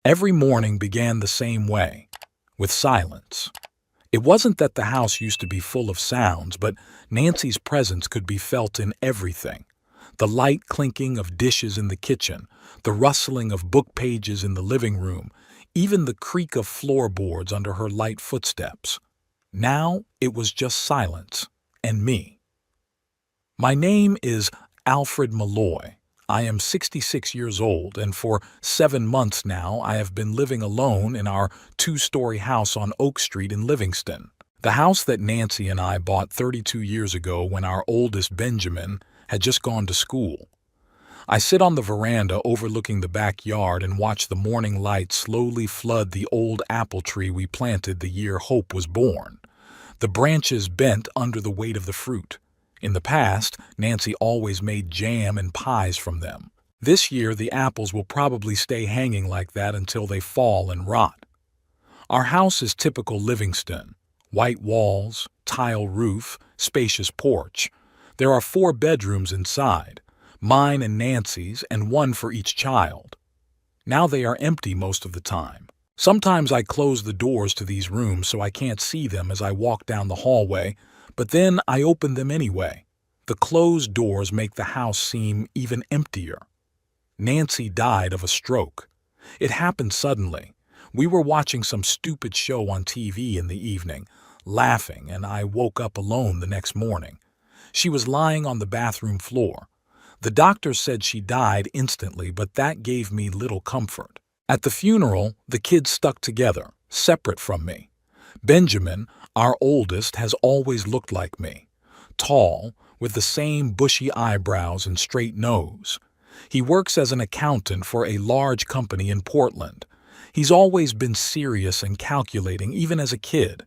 Every morning began the same way, with silence. It wasn't that the house used to be full of sounds, but Nancy's presence could be felt in everything. The light clinking of dishes in the kitchen, the rustling of book pages in the living room, even the creak of floorboards under her light footsteps. Now it was just silence and me. My name is Alfred Malloy. I am 66 years old, and for 7 months now I have been living alone in our 2-story house on Oak Street in Livingston. The house that Nancy and I bought 32 years ago when our oldest Benjamin had just gone to school. I sit on the veranda overlooking the backyard and watch the morning light slowly flood the old apple tree we planted the year Hope was born. The branches bent under the weight of the fruit. In the past, Nancy always made jam and pies from them. This year, the apples will probably stay hanging like that until they fall and rot. Our house is typical Livingston. White walls, tile roof, spacious porch. There are 4 bedrooms inside, mine and Nancy's, and 1 for each child. Now they are empty most of the time. Sometimes I close the doors to these rooms so I can't see them as I walk down the hallway, but then I open them anyway. The closed doors make the house seem even emptier. Nancy died of a stroke. It happened suddenly. We were watching some stupid show on TV in the evening, laughing, and I woke up alone the next morning. She was lying on the bathroom floor. The doctor said she died instantly, but that gave me little comfort. At the funeral, the kids stuck together, separate from me. Benjamin, our oldest, has always looked like me. Tall, with the same bushy eyebrows and straight nose. He works as an accountant for a large company in Portland. He's always been serious and calculating, even as a kid.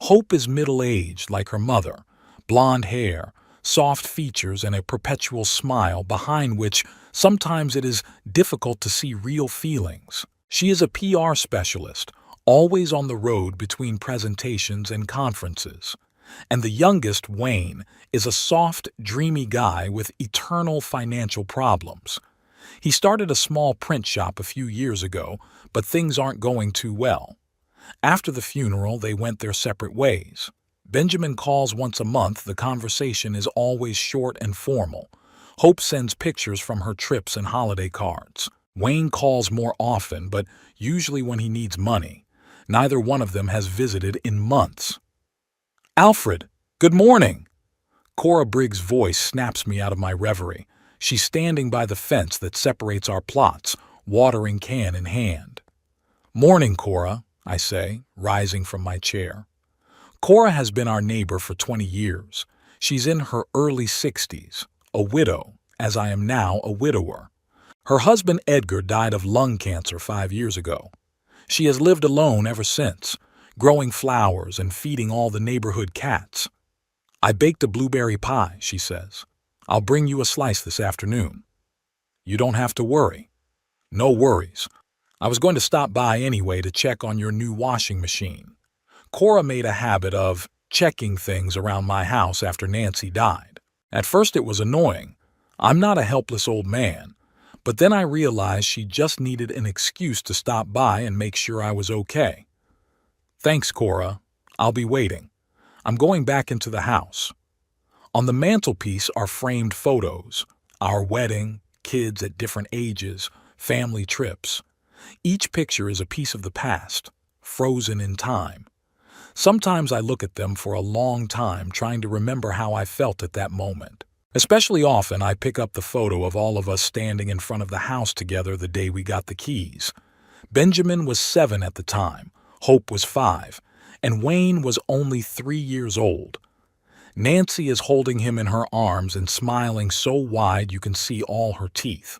Hope is middle-aged like her mother, blonde hair, soft features, and a perpetual smile behind which sometimes it is difficult to see real feelings. She is a PR specialist, always on the road between presentations and conferences. And the youngest, Wayne, is a soft, dreamy guy with eternal financial problems. He started a small print shop a few years ago, but things aren't going too well. After the funeral, they went their separate ways. Benjamin calls once a month. The conversation is always short and formal. Hope sends pictures from her trips and holiday cards. Wayne calls more often, but usually when he needs money. Neither one of them has visited in months. "Alfred, good morning!" Cora Briggs' voice snaps me out of my reverie. She's standing by the fence that separates our plots, watering can in hand. "Morning, Cora," I say, rising from my chair. Cora has been our neighbor for 20 years. She's in her early 60s, a widow, as I am now a widower. Her husband Edgar died of lung cancer 5 years ago. She has lived alone ever since, growing flowers and feeding all the neighborhood cats. "I baked a blueberry pie," she says. "I'll bring you a slice this afternoon." "You don't have to worry." "No worries. I was going to stop by anyway to check on your new washing machine." Cora made a habit of checking things around my house after Nancy died. At first it was annoying. I'm not a helpless old man. But then I realized she just needed an excuse to stop by and make sure I was okay. "Thanks, Cora. I'll be waiting. I'm going back into the house." On the mantelpiece are framed photos. Our wedding, kids at different ages, family trips. Each picture is a piece of the past, frozen in time. Sometimes I look at them for a long time, trying to remember how I felt at that moment. Especially often, I pick up the photo of all of us standing in front of the house together the day we got the keys. Benjamin was 7 at the time, Hope was 5, and Wayne was only 3 years old. Nancy is holding him in her arms and smiling so wide you can see all her teeth.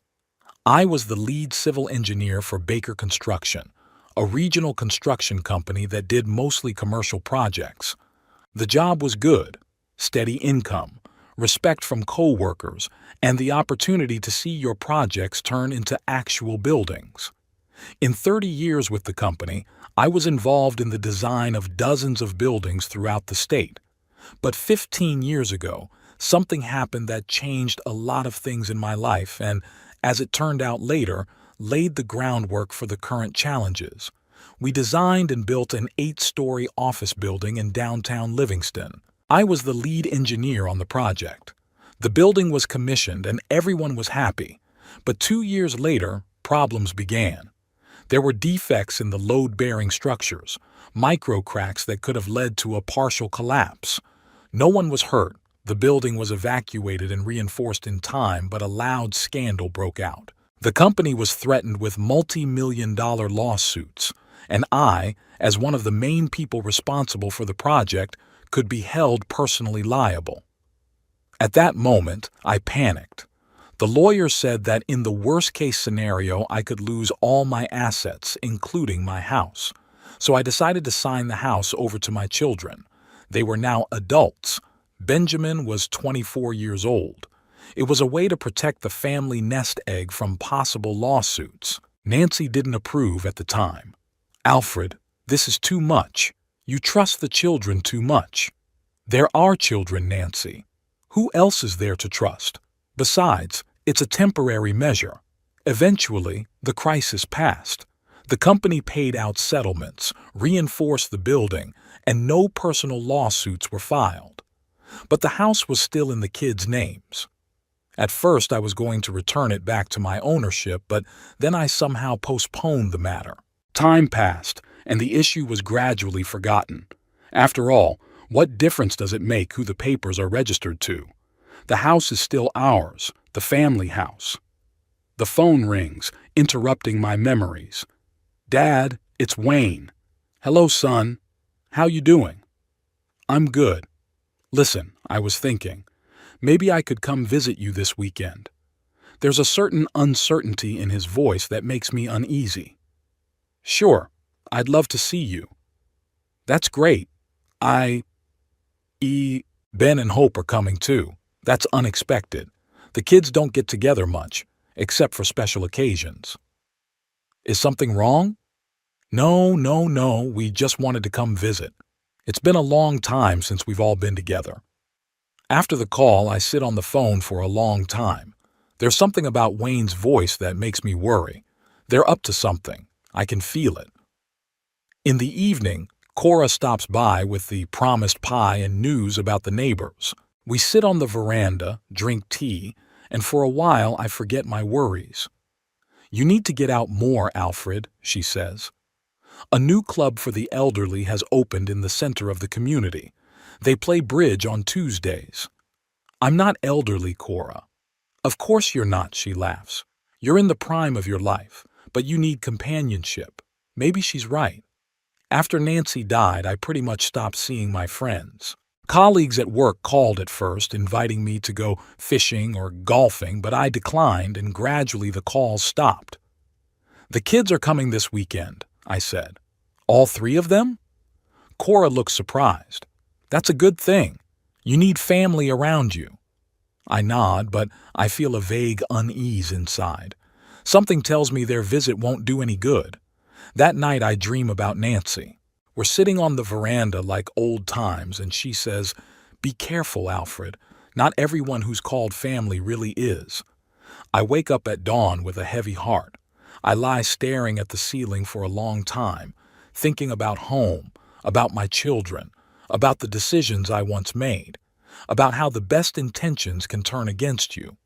I was the lead civil engineer for Baker Construction, a regional construction company that did mostly commercial projects. The job was good, steady income, respect from co-workers, and the opportunity to see your projects turn into actual buildings. In 30 years with the company, I was involved in the design of dozens of buildings throughout the state. But 15 years ago, something happened that changed a lot of things in my life, and as it turned out later, laid the groundwork for the current challenges. We designed and built an 8-story office building in downtown Livingston. I was the lead engineer on the project. The building was commissioned and everyone was happy. But 2 years later, problems began. There were defects in the load-bearing structures, micro cracks that could have led to a partial collapse. No one was hurt. The building was evacuated and reinforced in time, but a loud scandal broke out. The company was threatened with multi-million-dollar lawsuits, and I, as one of the main people responsible for the project, could be held personally liable. At that moment, I panicked. The lawyer said that in the worst-case scenario, I could lose all my assets, including my house. So I decided to sign the house over to my children. They were now adults. Benjamin was 24 years old. It was a way to protect the family nest egg from possible lawsuits. Nancy didn't approve at the time. "Alfred, this is too much. You trust the children too much." "There are children, Nancy. Who else is there to trust? Besides, it's a temporary measure." Eventually, the crisis passed. The company paid out settlements, reinforced the building, and no personal lawsuits were filed. But the house was still in the kids' names. At first, I was going to return it back to my ownership, but then I somehow postponed the matter. Time passed, and the issue was gradually forgotten. After all, what difference does it make who the papers are registered to? The house is still ours, the family house. The phone rings, interrupting my memories. "Dad, it's Wayne." "Hello, son. How you doing?" "I'm good. Listen, I was thinking, maybe I could come visit you this weekend." There's a certain uncertainty in his voice that makes me uneasy. "Sure, I'd love to see you." "That's great. Ben and Hope are coming too. That's unexpected. The kids don't get together much, except for special occasions." "Is something wrong?" No, we just wanted to come visit. It's been a long time since we've all been together." After the call, I sit on the phone for a long time. There's something about Wayne's voice that makes me worry. They're up to something. I can feel it. In the evening, Cora stops by with the promised pie and news about the neighbors. We sit on the veranda, drink tea, and for a while I forget my worries. "You need to get out more, Alfred," she says. A new club for the elderly has opened in the center of the community. They play bridge on Tuesdays. "I'm not elderly, Cora." "Of course you're not," she laughs. "You're in the prime of your life, but you need companionship." Maybe she's right. After Nancy died, I pretty much stopped seeing my friends. Colleagues at work called at first, inviting me to go fishing or golfing, but I declined, and gradually the calls stopped. "The kids are coming this weekend," I said. "All 3 of them?" Cora looks surprised. "That's a good thing. You need family around you." I nod, but I feel a vague unease inside. Something tells me their visit won't do any good. That night I dream about Nancy. We're sitting on the veranda like old times, and she says, "Be careful, Alfred. Not everyone who's called family really is." I wake up at dawn with a heavy heart. I lie staring at the ceiling for a long time, thinking about home, about my children, about the decisions I once made, about how the best intentions can turn against you.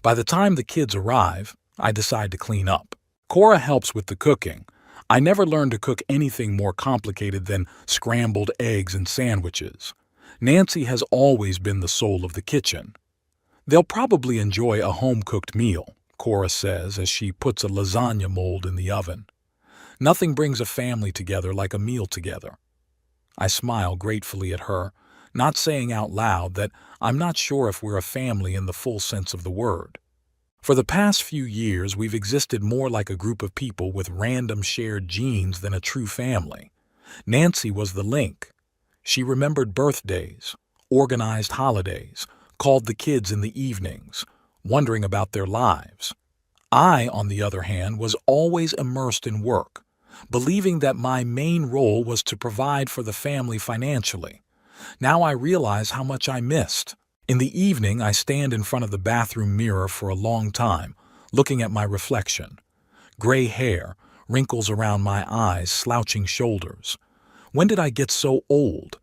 By the time the kids arrive, I decide to clean up. Cora helps with the cooking. I never learned to cook anything more complicated than scrambled eggs and sandwiches. Nancy has always been the soul of the kitchen. "They'll probably enjoy a home-cooked meal," Cora says as she puts a lasagna mold in the oven. "Nothing brings a family together like a meal together." I smile gratefully at her, not saying out loud that I'm not sure if we're a family in the full sense of the word. For the past few years, we've existed more like a group of people with random shared genes than a true family. Nancy was the link. She remembered birthdays, organized holidays, called the kids in the evenings, wondering about their lives. I, on the other hand, was always immersed in work, believing that my main role was to provide for the family financially. Now I realize how much I missed. In the evening, I stand in front of the bathroom mirror for a long time, looking at my reflection. Gray hair, wrinkles around my eyes, slouching shoulders. When did I get so old?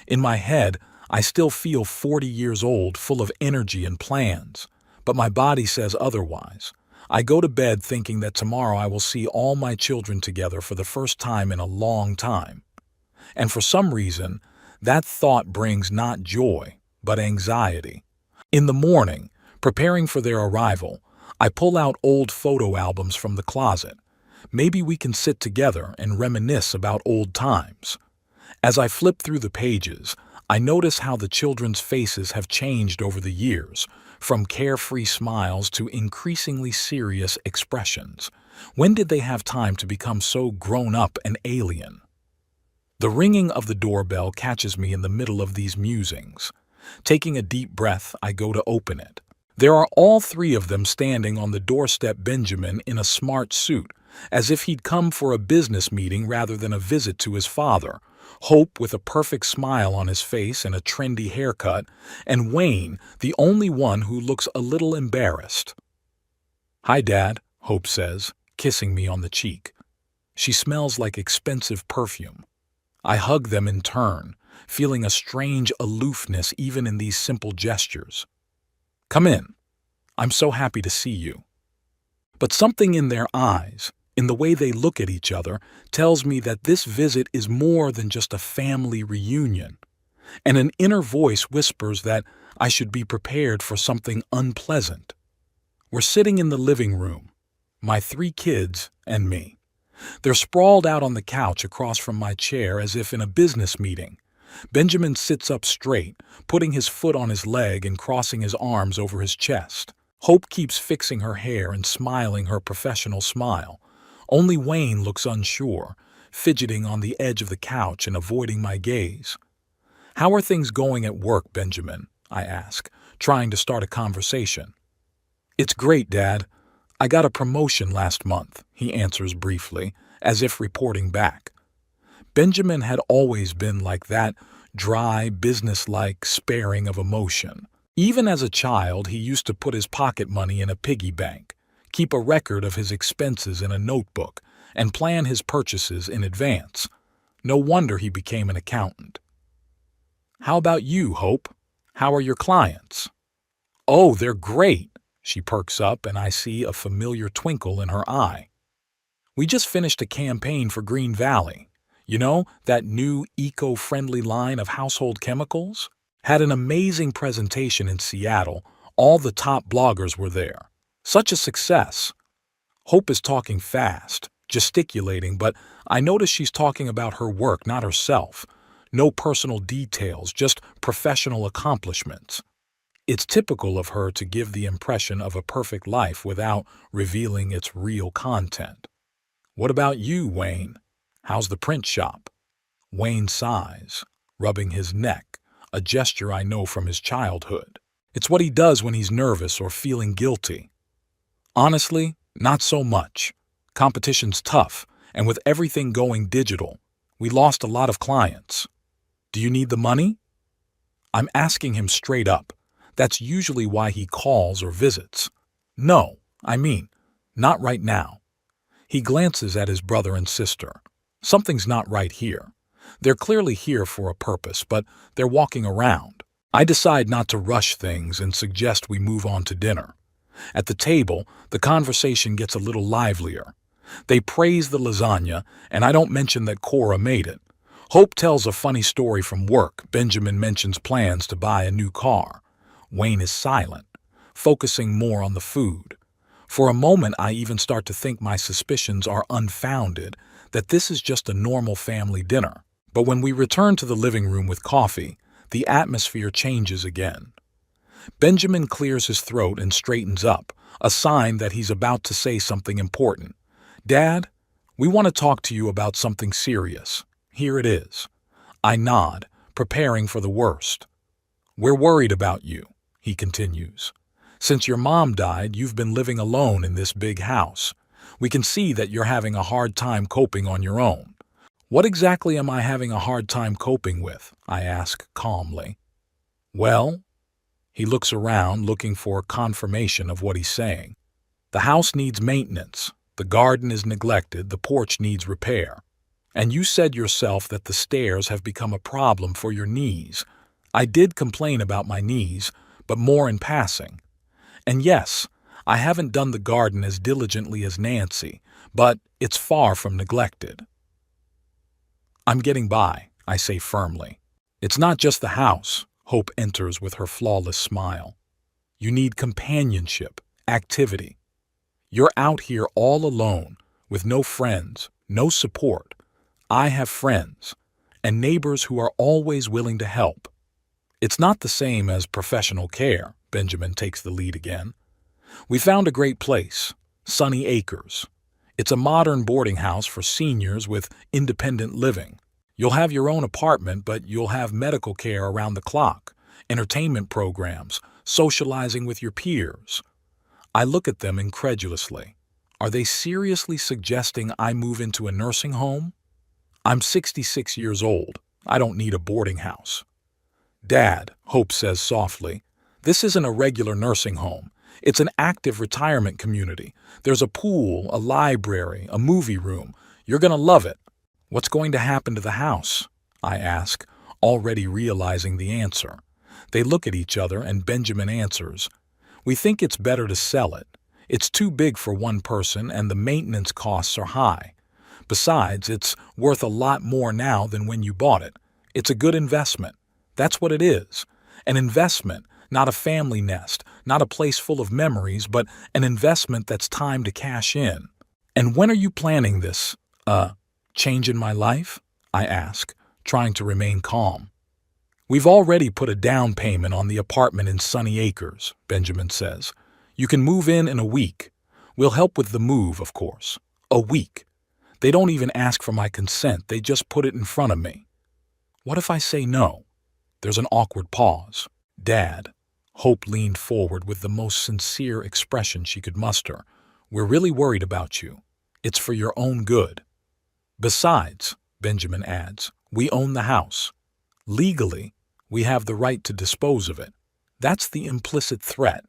In my head, I still feel 40 years old, full of energy and plans. But my body says otherwise. I go to bed thinking that tomorrow I will see all my children together for the first time in a long time. And for some reason, that thought brings not joy, but anxiety. In the morning, preparing for their arrival, I pull out old photo albums from the closet. Maybe we can sit together and reminisce about old times. As I flip through the pages, I notice how the children's faces have changed over the years, from carefree smiles to increasingly serious expressions. When did they have time to become so grown up and alien? The ringing of the doorbell catches me in the middle of these musings. Taking a deep breath, I go to open it. There are all three of them standing on the doorstep. Benjamin in a smart suit, as if he'd come for a business meeting rather than a visit to his father. Hope with a perfect smile on his face and a trendy haircut, and Wayne, the only one who looks a little embarrassed. "Hi, Dad," Hope says, kissing me on the cheek. She smells like expensive perfume. I hug them in turn, feeling a strange aloofness even in these simple gestures. "Come in. I'm so happy to see you." But something in their eyes, in the way they look at each other, tells me that this visit is more than just a family reunion. And an inner voice whispers that I should be prepared for something unpleasant. We're sitting in the living room, my three kids and me. They're sprawled out on the couch across from my chair as if in a business meeting. Benjamin sits up straight, putting his foot on his leg and crossing his arms over his chest. Hope keeps fixing her hair and smiling her professional smile. Only Wayne looks unsure, fidgeting on the edge of the couch and avoiding my gaze. "How are things going at work, Benjamin?" I ask, trying to start a conversation. "It's great, Dad. I got a promotion last month," he answers briefly, as if reporting back. Benjamin had always been like that, dry, businesslike, sparing of emotion. Even as a child, he used to put his pocket money in a piggy bank, keep a record of his expenses in a notebook, and plan his purchases in advance. No wonder he became an accountant. "How about you, Hope? How are your clients?" "Oh, they're great." She perks up and I see a familiar twinkle in her eye. "We just finished a campaign for Green Valley. You know, that new eco-friendly line of household chemicals? Had an amazing presentation in Seattle. All the top bloggers were there. Such a success." Hope is talking fast, gesticulating, but I notice she's talking about her work, not herself. No personal details, just professional accomplishments. It's typical of her to give the impression of a perfect life without revealing its real content. "What about you, Wayne? How's the print shop?" Wayne sighs, rubbing his neck, a gesture I know from his childhood. It's what he does when he's nervous or feeling guilty. "Honestly, not so much. Competition's tough, and with everything going digital, we lost a lot of clients. Do you need the money?" I'm asking him straight up. That's usually why he calls or visits. "No, not right now." He glances at his brother and sister. Something's not right here. They're clearly here for a purpose, but they're walking around. I decide not to rush things and suggest we move on to dinner. At the table, the conversation gets a little livelier. They praise the lasagna, and I don't mention that Cora made it. Hope tells a funny story from work. Benjamin mentions plans to buy a new car. Wayne is silent, focusing more on the food. For a moment, I even start to think my suspicions are unfounded, that this is just a normal family dinner. But when we return to the living room with coffee, the atmosphere changes again. Benjamin clears his throat and straightens up, a sign that he's about to say something important. "Dad, we want to talk to you about something serious. Here it is." I nod, preparing for the worst. "We're worried about you," he continues. "Since your mom died, you've been living alone in this big house. We can see that you're having a hard time coping on your own." "What exactly am I having a hard time coping with?" I ask calmly. "Well," he looks around looking for confirmation of what he's saying. "The house needs maintenance. The garden is neglected, the porch needs repair. And you said yourself that the stairs have become a problem for your knees. I did complain about my knees, but more in passing. And yes, I haven't done the garden as diligently as Nancy, but it's far from neglected. I'm getting by, I say firmly. It's not just the house, Hope enters with her flawless smile. You need companionship, activity. You're out here all alone, with no friends, no support. I have friends, and neighbors who are always willing to help. It's not the same as professional care, Benjamin takes the lead again. We found a great place, Sunny Acres. It's a modern boarding house for seniors with independent living. You'll have your own apartment, but you'll have medical care around the clock, entertainment programs, socializing with your peers. I look at them incredulously. Are they seriously suggesting I move into a nursing home? I'm 66 years old. I don't need a boarding house. Dad, Hope says softly, this isn't a regular nursing home. It's an active retirement community. There's a pool, a library, a movie room. You're going to love it. What's going to happen to the house? I ask, already realizing the answer. They look at each other and Benjamin answers. We think it's better to sell it. It's too big for one person and the maintenance costs are high. Besides, it's worth a lot more now than when you bought it. It's a good investment. That's what it is. An investment, not a family nest, not a place full of memories, but an investment that's time to cash in. And when are you planning this, change in my life? I ask, trying to remain calm. We've already put a down payment on the apartment in Sunny Acres, Benjamin says. You can move in a week. We'll help with the move, of course. A week. They don't even ask for my consent, they just put it in front of me. What if I say no? There's an awkward pause. Dad, Hope leaned forward with the most sincere expression she could muster. We're really worried about you. It's for your own good. Besides, Benjamin adds, we own the house. Legally, we have the right to dispose of it. That's the implicit threat.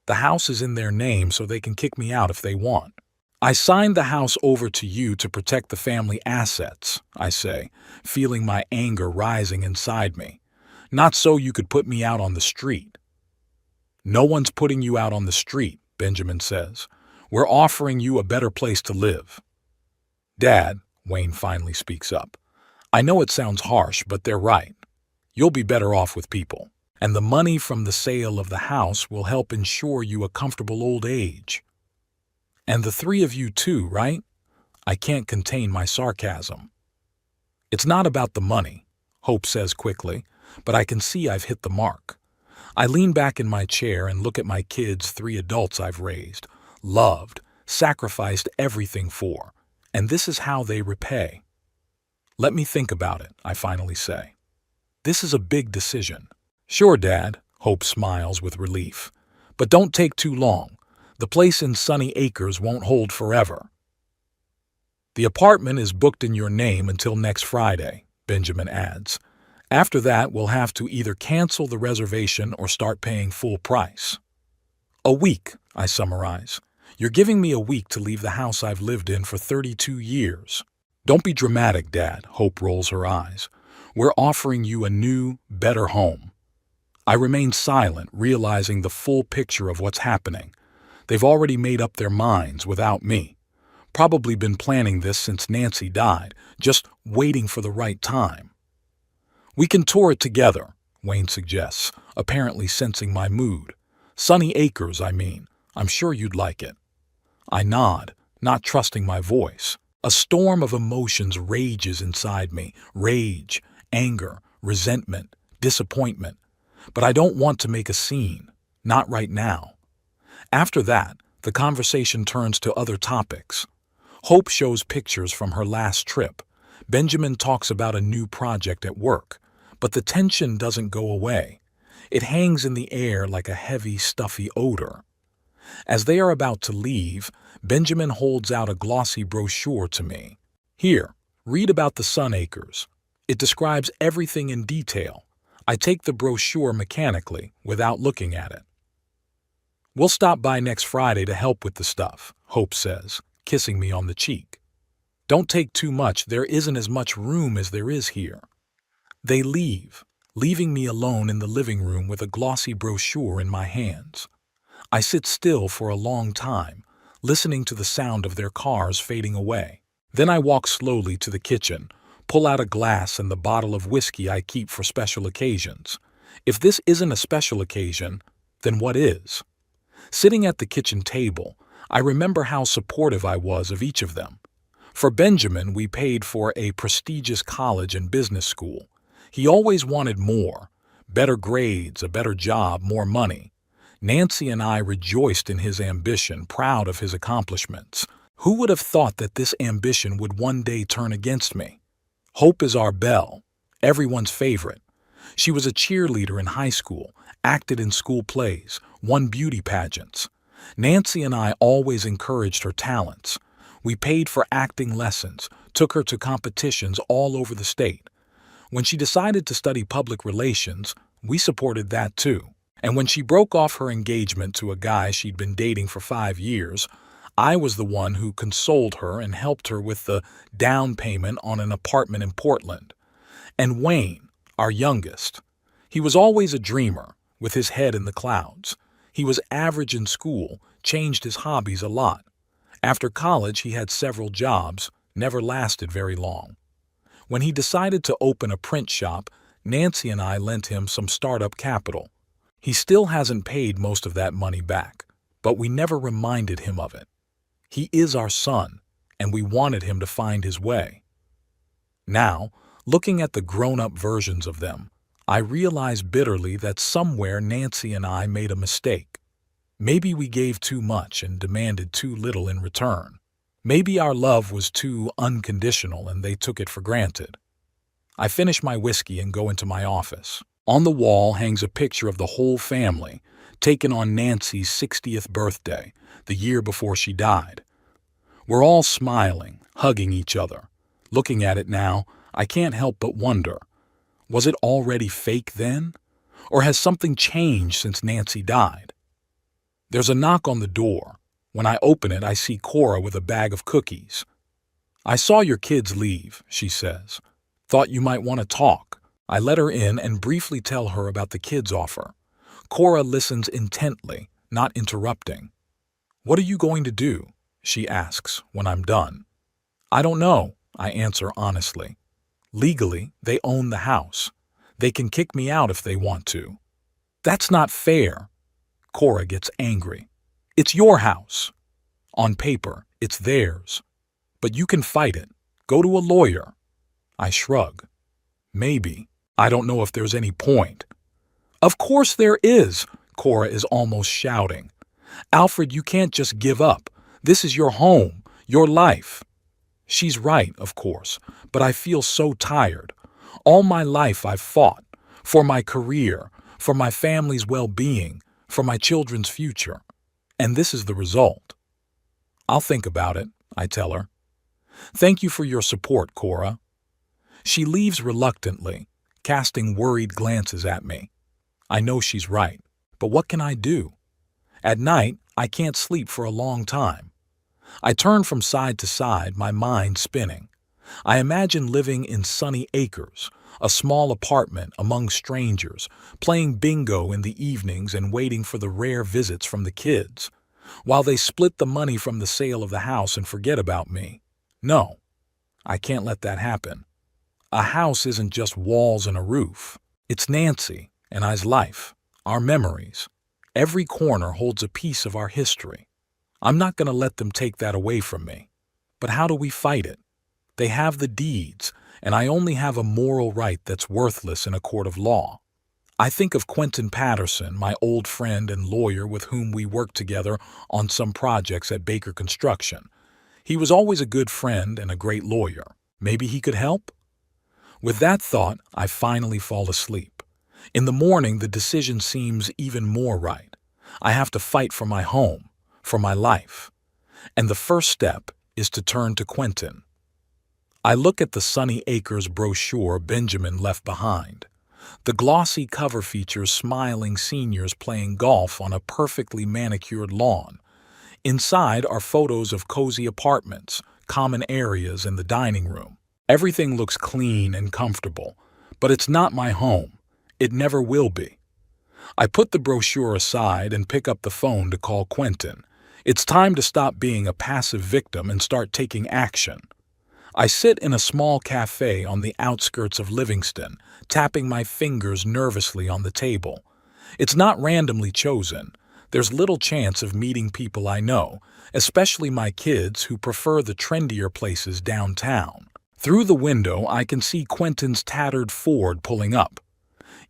The house is in their name so they can kick me out if they want. I signed the house over to you to protect the family assets, I say, feeling my anger rising inside me. Not so you could put me out on the street. No one's putting you out on the street, Benjamin says. We're offering you a better place to live. Dad, Wayne finally speaks up. I know it sounds harsh, but they're right. You'll be better off with people, and the money from the sale of the house will help ensure you a comfortable old age. And the three of you too, right? I can't contain my sarcasm. It's not about the money, Hope says quickly, but I can see I've hit the mark. I lean back in my chair and look at my kids, 3 adults I've raised, loved, sacrificed everything for, and this is how they repay. Let me think about it, I finally say. This is a big decision. Sure, Dad, Hope smiles with relief, but don't take too long. The place in Sunny Acres won't hold forever. The apartment is booked in your name until next Friday, Benjamin adds. After that, we'll have to either cancel the reservation or start paying full price. A week, I summarize. You're giving me a week to leave the house I've lived in for 32 years. Don't be dramatic, Dad, Hope rolls her eyes. We're offering you a new, better home. I remain silent, realizing the full picture of what's happening. They've already made up their minds without me. Probably been planning this since Nancy died, just waiting for the right time. We can tour it together, Wayne suggests, apparently sensing my mood. Sunny Acres, I mean. I'm sure you'd like it. I nod, not trusting my voice. A storm of emotions rages inside me. Rage, anger, resentment, disappointment. But I don't want to make a scene. Not right now. After that, the conversation turns to other topics. Hope shows pictures from her last trip. Benjamin talks about a new project at work. But the tension doesn't go away. It hangs in the air like a heavy, stuffy odor. As they are about to leave, Benjamin holds out a glossy brochure to me. Here, read about the Sun Acres. It describes everything in detail. I take the brochure mechanically, without looking at it. We'll stop by next Friday to help with the stuff, Hope says. kissing me on the cheek. Don't take too much, there isn't as much room as there is here. They leave, leaving me alone in the living room with a glossy brochure in my hands. I sit still for a long time, listening to the sound of their cars fading away. Then I walk slowly to the kitchen, pull out a glass and the bottle of whiskey I keep for special occasions. If this isn't a special occasion, then what is? Sitting at the kitchen table, I remember how supportive I was of each of them. For Benjamin, we paid for a prestigious college and business school. He always wanted more, better grades, a better job, more money. Nancy and I rejoiced in his ambition, proud of his accomplishments. Who would have thought that this ambition would one day turn against me? Hope is our Belle, everyone's favorite. She was a cheerleader in high school, acted in school plays, won beauty pageants. Nancy and I always encouraged her talents. We paid for acting lessons, took her to competitions all over the state. When she decided to study public relations, we supported that too. And when she broke off her engagement to a guy she'd been dating for 5 years, I was the one who consoled her and helped her with the down payment on an apartment in Portland. And Wayne, our youngest, he was always a dreamer, with his head in the clouds. He was average in school, changed his hobbies a lot. After college, he had several jobs, never lasted very long. When he decided to open a print shop, Nancy and I lent him some startup capital. He still hasn't paid most of that money back, but we never reminded him of it. He is our son, and we wanted him to find his way. Now, looking at the grown-up versions of them, I realize bitterly that somewhere Nancy and I made a mistake. Maybe we gave too much and demanded too little in return. Maybe our love was too unconditional and they took it for granted. I finish my whiskey and go into my office. On the wall hangs a picture of the whole family, taken on Nancy's 60th birthday, the year before she died. We're all smiling, hugging each other. Looking at it now, I can't help but wonder, was it already fake then? Or has something changed since Nancy died? There's a knock on the door. When I open it, I see Cora with a bag of cookies. "I saw your kids leave," she says. "Thought you might want to talk." I let her in and briefly tell her about the kids' offer. Cora listens intently, not interrupting. "What are you going to do?" she asks when I'm done. "I don't know," I answer honestly. "Legally, they own the house. They can kick me out if they want to." "That's not fair." Cora gets angry. "It's your house. On paper, it's theirs. But you can fight it. Go to a lawyer." I shrug. "Maybe. I don't know if there's any point." "Of course there is," Cora is almost shouting. "Alfred, you can't just give up. This is your home, your life." She's right, of course, but I feel so tired. All my life I've fought. For my career, for my family's well-being, for my children's future. And this is the result. "I'll think about it," I tell her. "Thank you for your support, Cora." She leaves reluctantly, casting worried glances at me. I know she's right, but what can I do? At night, I can't sleep for a long time. I turn from side to side, my mind spinning. I imagine living in sunny acres, a small apartment among strangers, playing bingo in the evenings and waiting for the rare visits from the kids, while they split the money from the sale of the house and forget about me. No, I can't let that happen. A house isn't just walls and a roof. It's Nancy and I's life, our memories. Every corner holds a piece of our history. I'm not going to let them take that away from me. But how do we fight it? They have the deeds, and I only have a moral right that's worthless in a court of law. I think of Quentin Patterson, my old friend and lawyer with whom we worked together on some projects at Baker Construction. He was always a good friend and a great lawyer. Maybe he could help? With that thought, I finally fall asleep. In the morning, the decision seems even more right. I have to fight for my home, for my life. And the first step is to turn to Quentin. I look at the Sunny Acres brochure Benjamin left behind. The glossy cover features smiling seniors playing golf on a perfectly manicured lawn. Inside are photos of cozy apartments, common areas, and the dining room. Everything looks clean and comfortable, but it's not my home. It never will be. I put the brochure aside and pick up the phone to call Quentin. It's time to stop being a passive victim and start taking action. I sit in a small cafe on the outskirts of Livingston, tapping my fingers nervously on the table. It's not randomly chosen. There's little chance of meeting people I know, especially my kids who prefer the trendier places downtown. Through the window, I can see Quentin's tattered Ford pulling up.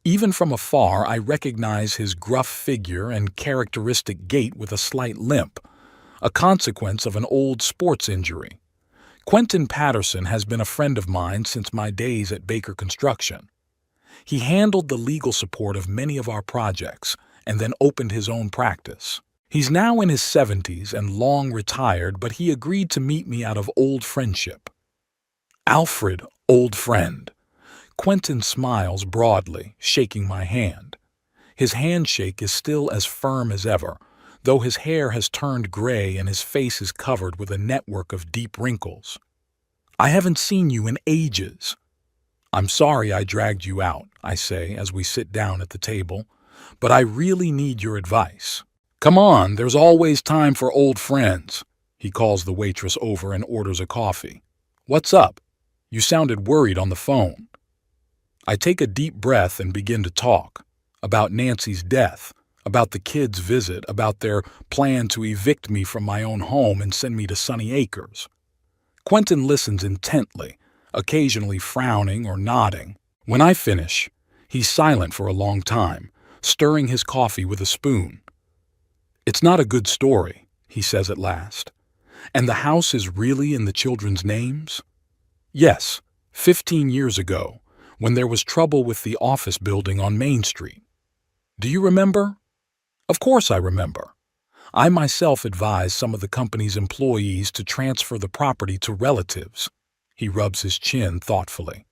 Even from afar, I recognize his gruff figure and characteristic gait with a slight limp, a consequence of an old sports injury. Quentin Patterson has been a friend of mine since my days at Baker Construction. He handled the legal support of many of our projects and then opened his own practice. He's now in his 70s and long retired, but he agreed to meet me out of old friendship. Alfred, old friend. Quentin smiles broadly, shaking my hand. His handshake is still as firm as ever, though his hair has turned gray and his face is covered with a network of deep wrinkles. I haven't seen you in ages. I'm sorry I dragged you out, I say as we sit down at the table, but I really need your advice. Come on, there's always time for old friends. He calls the waitress over and orders a coffee. What's up? You sounded worried on the phone. I take a deep breath and begin to talk about Nancy's death, about the kids' visit, about their plan to evict me from my own home and send me to Sunny Acres. Quentin listens intently, occasionally frowning or nodding. When I finish, he's silent for a long time, stirring his coffee with a spoon. It's not a good story, he says at last. And the house is really in the children's names? Yes, 15 years ago, when there was trouble with the office building on Main Street. Do you remember? Of course I remember. I myself advised some of the company's employees to transfer the property to relatives. He rubs his chin thoughtfully.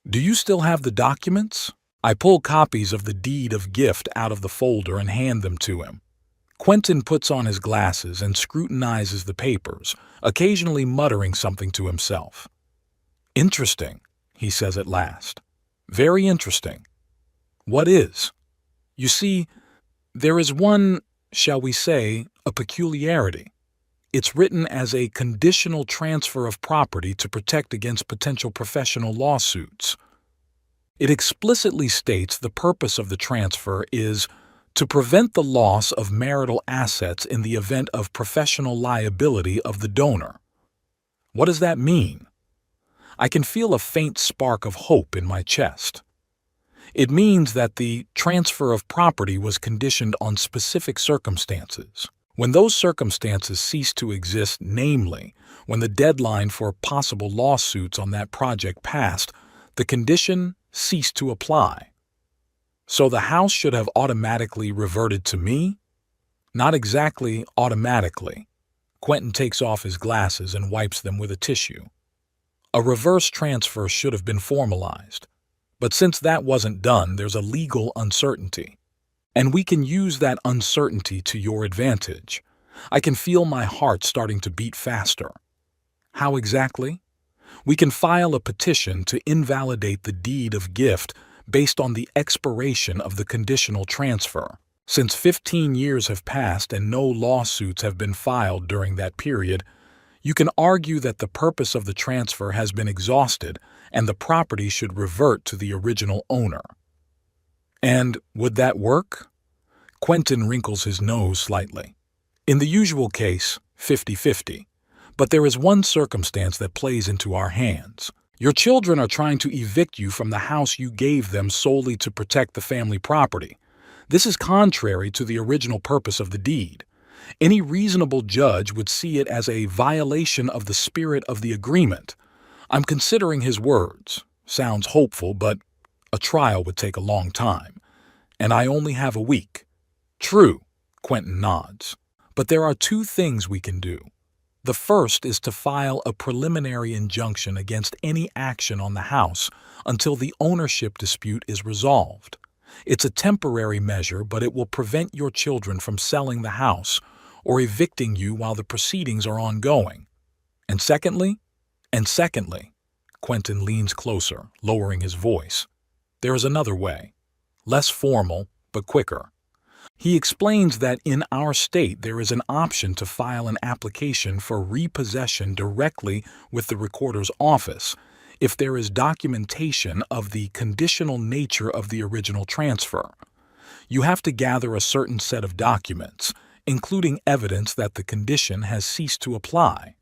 Do you still have the documents? I pull copies of the deed of gift out of the folder and hand them to him. Quentin puts on his glasses and scrutinizes the papers, occasionally muttering something to himself. Interesting, he says at last. Very interesting. What is? You see, there is one, shall we say, a peculiarity. It's written as a conditional transfer of property to protect against potential professional lawsuits. It explicitly states the purpose of the transfer is to prevent the loss of marital assets in the event of professional liability of the donor. What does that mean? I can feel a faint spark of hope in my chest. It means that the transfer of property was conditioned on specific circumstances. When those circumstances cease to exist, namely, when the deadline for possible lawsuits on that project passed, the condition ceased to apply. So the house should have automatically reverted to me? Not exactly automatically. Quentin takes off his glasses and wipes them with a tissue. A reverse transfer should have been formalized. But since that wasn't done, there's a legal uncertainty. And we can use that uncertainty to your advantage. I can feel my heart starting to beat faster. How exactly? We can file a petition to invalidate the deed of gift based on the expiration of the conditional transfer. Since 15 years have passed and no lawsuits have been filed during that period, you can argue that the purpose of the transfer has been exhausted and the property should revert to the original owner. And would that work? Quentin wrinkles his nose slightly. In the usual case, 50-50. But there is one circumstance that plays into our hands. Your children are trying to evict you from the house you gave them solely to protect the family property. This is contrary to the original purpose of the deed. Any reasonable judge would see it as a violation of the spirit of the agreement. I'm considering his words. Sounds hopeful, but a trial would take a long time. And I only have a week. True, Quentin nods. But there are two things we can do. The first is to file a preliminary injunction against any action on the house until the ownership dispute is resolved. It's a temporary measure, but it will prevent your children from selling the house or evicting you while the proceedings are ongoing. And secondly, Quentin leans closer, lowering his voice. There is another way, less formal, but quicker. He explains that in our state there is an option to file an application for repossession directly with the recorder's office if there is documentation of the conditional nature of the original transfer. You have to gather a certain set of documents, including evidence that the condition has ceased to apply.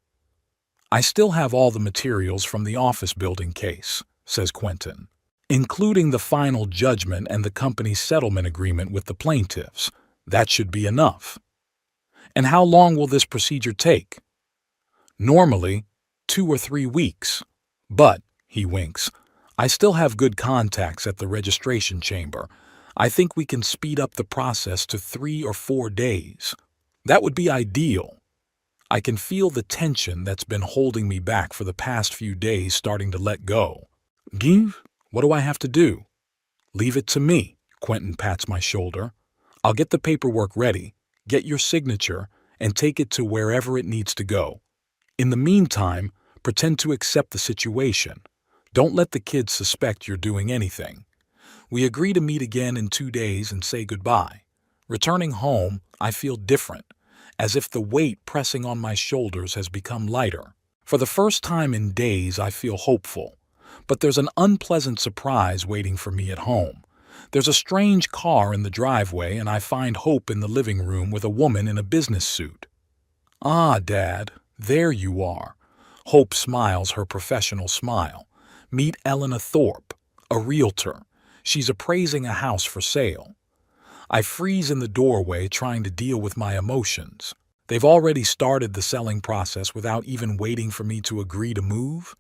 I still have all the materials from the office building case, says Quentin, including the final judgment and the company's settlement agreement with the plaintiffs. That should be enough. And how long will this procedure take? Normally, 2 or 3 weeks. But, he winks, I still have good contacts at the registration chamber. I think we can speed up the process to 3 or 4 days. That would be ideal. I can feel the tension that's been holding me back for the past few days starting to let go. Give? What do I have to do? Leave it to me, Quentin pats my shoulder. I'll get the paperwork ready, get your signature, and take it to wherever it needs to go. In the meantime, pretend to accept the situation. Don't let the kids suspect you're doing anything. We agree to meet again in 2 days and say goodbye. Returning home, I feel different, as if the weight pressing on my shoulders has become lighter. For the first time in days, I feel hopeful. But there's an unpleasant surprise waiting for me at home. There's a strange car in the driveway, and I find Hope in the living room with a woman in a business suit. Ah, Dad, there you are. Hope smiles her professional smile. Meet Elena Thorpe, a realtor. She's appraising a house for sale. I freeze in the doorway trying to deal with my emotions. They've already started the selling process without even waiting for me to agree to move.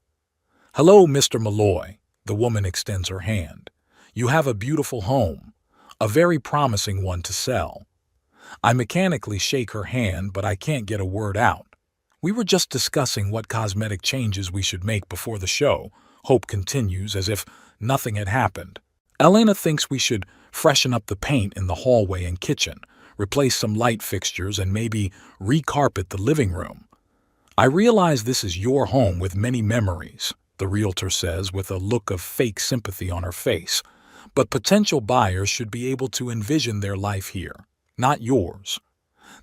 Hello, Mr. Malloy. The woman extends her hand. You have a beautiful home, a very promising one to sell. I mechanically shake her hand, but I can't get a word out. We were just discussing what cosmetic changes we should make before the show, Hope continues as if nothing had happened. Elena thinks we should freshen up the paint in the hallway and kitchen, replace some light fixtures, and maybe recarpet the living room. I realize this is your home with many memories, the realtor says with a look of fake sympathy on her face. But potential buyers should be able to envision their life here, not yours.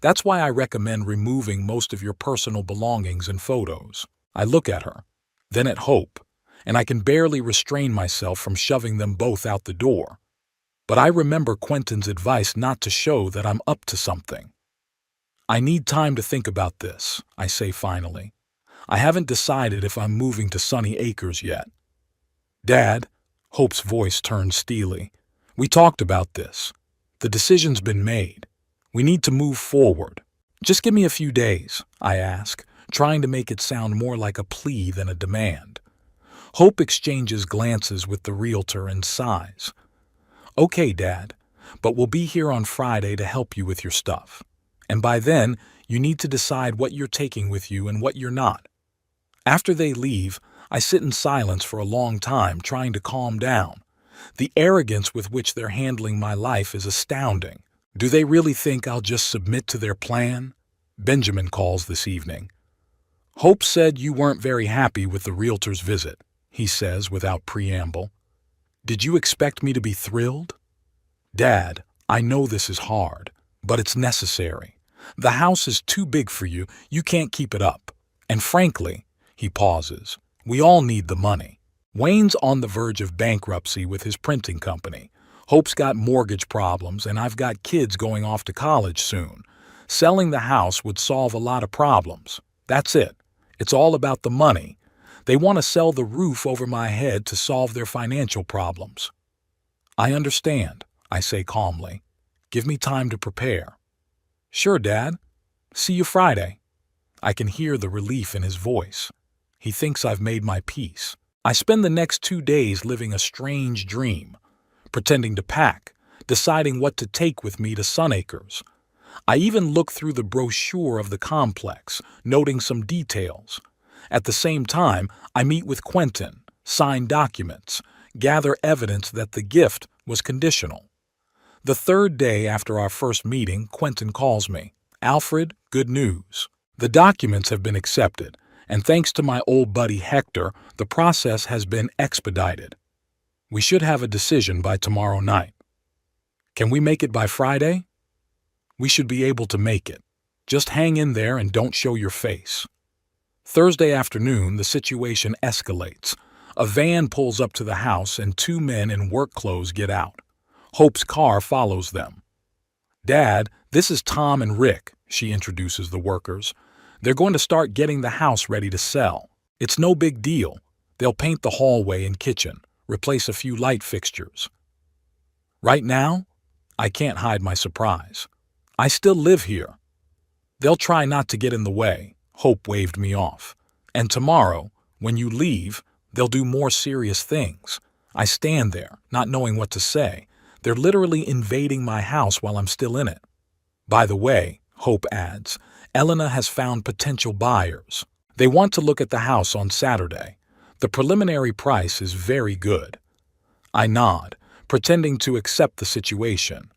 That's why I recommend removing most of your personal belongings and photos. I look at her, then at Hope, and I can barely restrain myself from shoving them both out the door. But I remember Quentin's advice not to show that I'm up to something. I need time to think about this, I say finally. I haven't decided if I'm moving to Sunny Acres yet. Dad, Hope's voice turns steely. We talked about this. The decision's been made. We need to move forward. Just give me a few days, I ask, trying to make it sound more like a plea than a demand. Hope exchanges glances with the realtor and sighs. Okay, Dad, but we'll be here on Friday to help you with your stuff. And by then, you need to decide what you're taking with you and what you're not. After they leave, I sit in silence for a long time, trying to calm down. The arrogance with which they're handling my life is astounding. Do they really think I'll just submit to their plan? Benjamin calls this evening. Hope said you weren't very happy with the realtor's visit, he says without preamble. Did you expect me to be thrilled? Dad, I know this is hard, but it's necessary. The house is too big for you. You can't keep it up. And frankly, he pauses, we all need the money. Wayne's on the verge of bankruptcy with his printing company. Hope's got mortgage problems, and I've got kids going off to college soon. Selling the house would solve a lot of problems. That's it. It's all about the money. They want to sell the roof over my head to solve their financial problems. I understand, I say calmly. Give me time to prepare. Sure, Dad. See you Friday. I can hear the relief in his voice. He thinks I've made my peace. I spend the next 2 days living a strange dream, pretending to pack, deciding what to take with me to Sun Acres. I even look through the brochure of the complex, noting some details. At the same time, I meet with Quentin, sign documents, gather evidence that the gift was conditional. The third day after our first meeting, Quentin calls me. Alfred, Good news. The documents have been accepted, and thanks to my old buddy Hector, the process has been expedited. We should have a decision by tomorrow night. Can we make it by Friday? We should be able to make it. Just hang in there and don't show your face. Thursday afternoon, the situation escalates. A van pulls up to the house and two men in work clothes get out. Hope's car follows them. "Dad, this is Tom and Rick," she introduces the workers. "They're going to start getting the house ready to sell. It's no big deal. They'll paint the hallway and kitchen, replace a few light fixtures." Right now, I can't hide my surprise. I still live here. "They'll try not to get in the way," Hope waved me off. "And tomorrow, when you leave, they'll do more serious things." I stand there, not knowing what to say. They're literally invading my house while I'm still in it. "By the way," Hope adds, "Elena has found potential buyers. They want to look at the house on Saturday. The preliminary price is very good." I nod, pretending to accept the situation.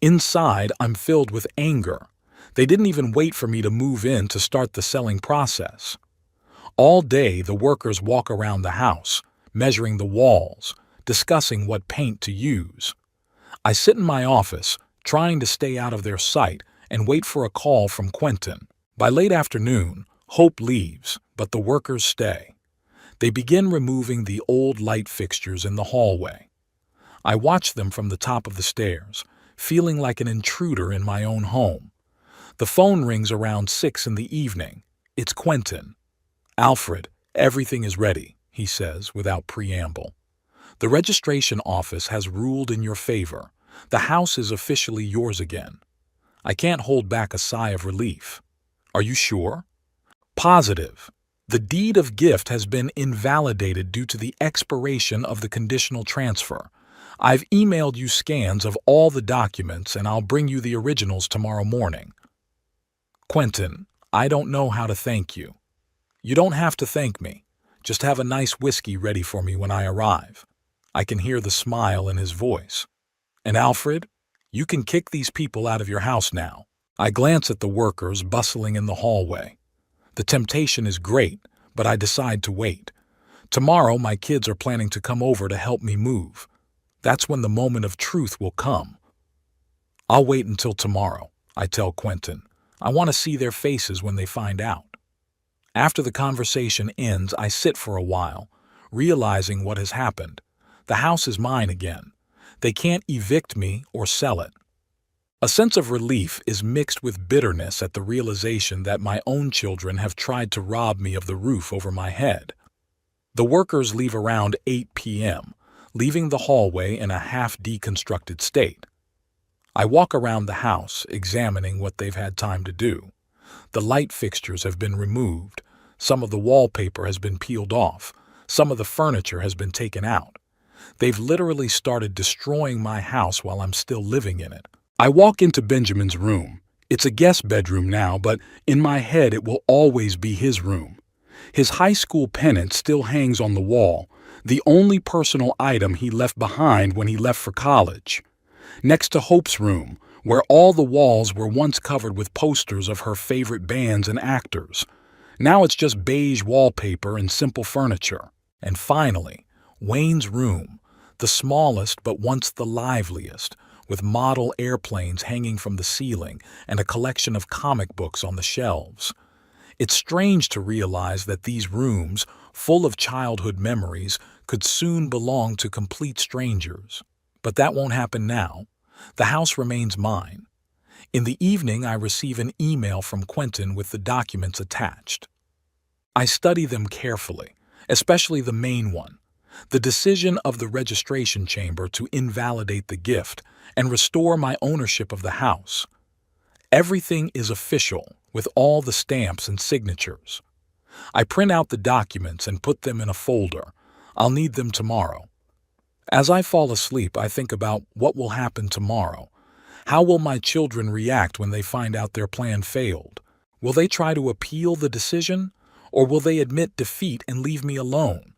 Inside, I'm filled with anger. They didn't even wait for me to move in to start the selling process. All day, the workers walk around the house, measuring the walls, discussing what paint to use. I sit in my office, trying to stay out of their sight, and wait for a call from Quentin. By late afternoon, Hope leaves, but the workers stay. They begin removing the old light fixtures in the hallway. I watch them from the top of the stairs, feeling like an intruder in my own home. The phone rings around 6 in the evening. It's Quentin. "Alfred, everything is ready," he says without preamble. "The registration office has ruled in your favor. The house is officially yours again." I can't hold back a sigh of relief. "Are you sure?" "Positive. The deed of gift has been invalidated due to the expiration of the conditional transfer. I've emailed you scans of all the documents and I'll bring you the originals tomorrow morning." "Quentin, I don't know how to thank you." "You don't have to thank me. Just have a nice whiskey ready for me when I arrive." I can hear the smile in his voice. "And Alfred, you can kick these people out of your house now." I glance at the workers bustling in the hallway. The temptation is great, but I decide to wait. Tomorrow my kids are planning to come over to help me move. That's when the moment of truth will come. "I'll wait until tomorrow," I tell Quentin. "I want to see their faces when they find out." After the conversation ends, I sit for a while, realizing what has happened. The house is mine again. They can't evict me or sell it. A sense of relief is mixed with bitterness at the realization that my own children have tried to rob me of the roof over my head. The workers leave around 8 p.m., leaving the hallway in a half-deconstructed state. I walk around the house, examining what they've had time to do. The light fixtures have been removed, some of the wallpaper has been peeled off, some of the furniture has been taken out. They've literally started destroying my house while I'm still living in it. I walk into Benjamin's room. It's a guest bedroom now, but in my head it will always be his room. His high school pennant still hangs on the wall, the only personal item he left behind when he left for college. Next to Hope's room, where all the walls were once covered with posters of her favorite bands and actors. Now it's just beige wallpaper and simple furniture. And finally, Wayne's room, the smallest but once the liveliest, with model airplanes hanging from the ceiling and a collection of comic books on the shelves. It's strange to realize that these rooms, full of childhood memories, could soon belong to complete strangers. But that won't happen now. The house remains mine. In the evening, I receive an email from Quentin with the documents attached. I study them carefully, especially the main one, the decision of the registration chamber to invalidate the gift and restore my ownership of the house. Everything is official, with all the stamps and signatures. I print out the documents and put them in a folder. I'll need them tomorrow. As I fall asleep, I think about what will happen tomorrow. How will my children react when they find out their plan failed? Will they try to appeal the decision, or will they admit defeat and leave me alone?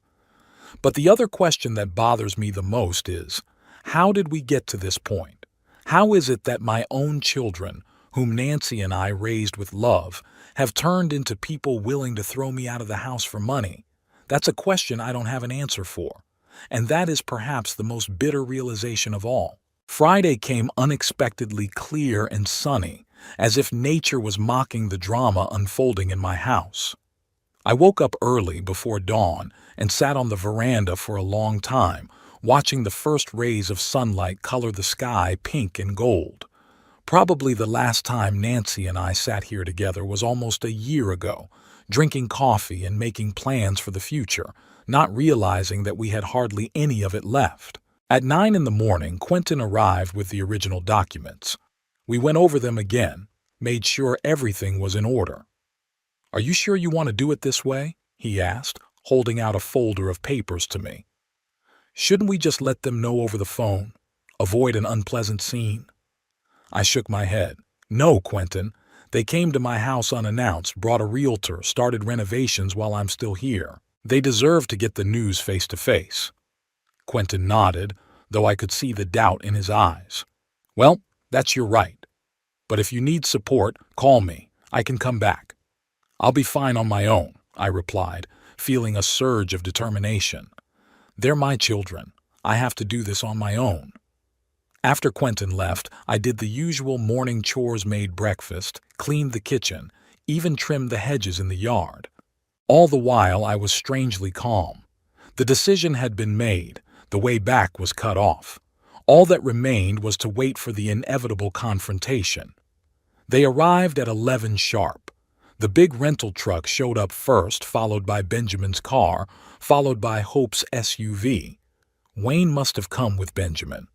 But the other question that bothers me the most is, how did we get to this point? How is it that my own children, whom Nancy and I raised with love, have turned into people willing to throw me out of the house for money? That's a question I don't have an answer for. And that is perhaps the most bitter realization of all. Friday came unexpectedly clear and sunny, as if nature was mocking the drama unfolding in my house. I woke up early before dawn and sat on the veranda for a long time, watching the first rays of sunlight color the sky pink and gold. Probably the last time Nancy and I sat here together was almost a year ago, drinking coffee and making plans for the future, not realizing that we had hardly any of it left. At 9 in the morning, Quentin arrived with the original documents. We went over them again, made sure everything was in order. "Are you sure you want to do it this way?" he asked, holding out a folder of papers to me. "Shouldn't we just let them know over the phone? Avoid an unpleasant scene?" I shook my head. "No, Quentin. They came to my house unannounced, brought a realtor, started renovations while I'm still here. They deserve to get the news face to face." Quentin nodded, though I could see the doubt in his eyes. "Well, that's your right. But if you need support, call me. I can come back." "I'll be fine on my own," I replied, feeling a surge of determination. "They're my children. I have to do this on my own." After Quentin left, I did the usual morning chores, made breakfast, cleaned the kitchen, even trimmed the hedges in the yard. All the while I was strangely calm. The decision had been made, the way back was cut off. All that remained was to wait for the inevitable confrontation. They arrived at 11 sharp. The big rental truck showed up first, followed by Benjamin's car, followed by Hope's SUV. Wayne must have come with Benjamin.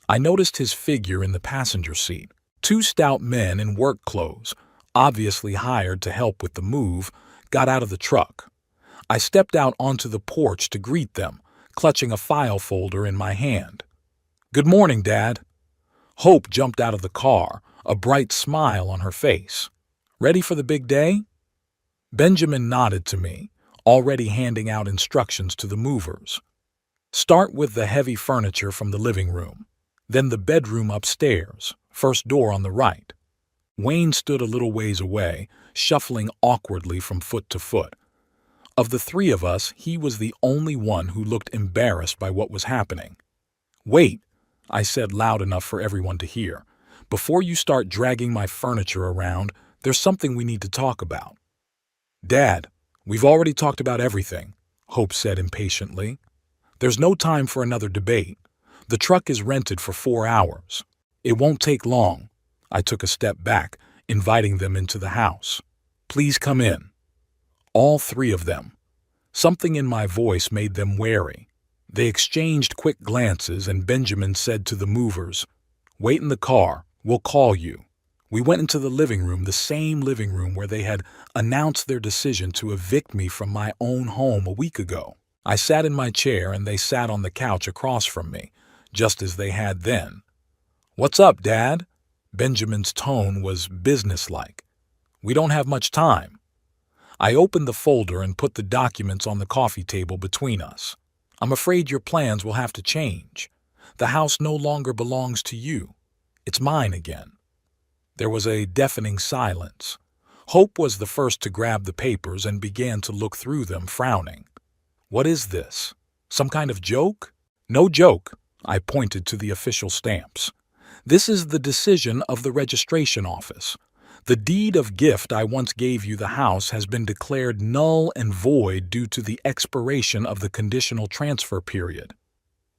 I noticed his figure in the passenger seat. Two stout men in work clothes, obviously hired to help with the move, got out of the truck. I stepped out onto the porch to greet them, clutching a file folder in my hand. "Good morning, Dad." Hope jumped out of the car, a bright smile on her face. "Ready for the big day?" Benjamin nodded to me, already handing out instructions to the movers. "Start with the heavy furniture from the living room, then the bedroom upstairs, first door on the right." Wayne stood a little ways away, shuffling awkwardly from foot to foot. Of the three of us, he was the only one who looked embarrassed by what was happening. "Wait," I said loud enough for everyone to hear. "Before you start dragging my furniture around, there's something we need to talk about." "Dad, we've already talked about everything," Hope said impatiently. "There's no time for another debate. The truck is rented for 4 hours. It won't take long." I took a step back, inviting them into the house. "Please come in." All three of them. Something in my voice made them wary. They exchanged quick glances, and Benjamin said to the movers, "Wait in the car. We'll call you." We went into the living room, the same living room where they had announced their decision to evict me from my own home a week ago. I sat in my chair and they sat on the couch across from me, just as they had then. "What's up, Dad?" Benjamin's tone was businesslike. "We don't have much time." I opened the folder and put the documents on the coffee table between us. "I'm afraid your plans will have to change. The house no longer belongs to you. It's mine again." There was a deafening silence. Hope was the first to grab the papers and began to look through them, frowning. "What is this? Some kind of joke?" "No joke," I pointed to the official stamps. "This is the decision of the registration office. The deed of gift I once gave you the house has been declared null and void due to the expiration of the conditional transfer period."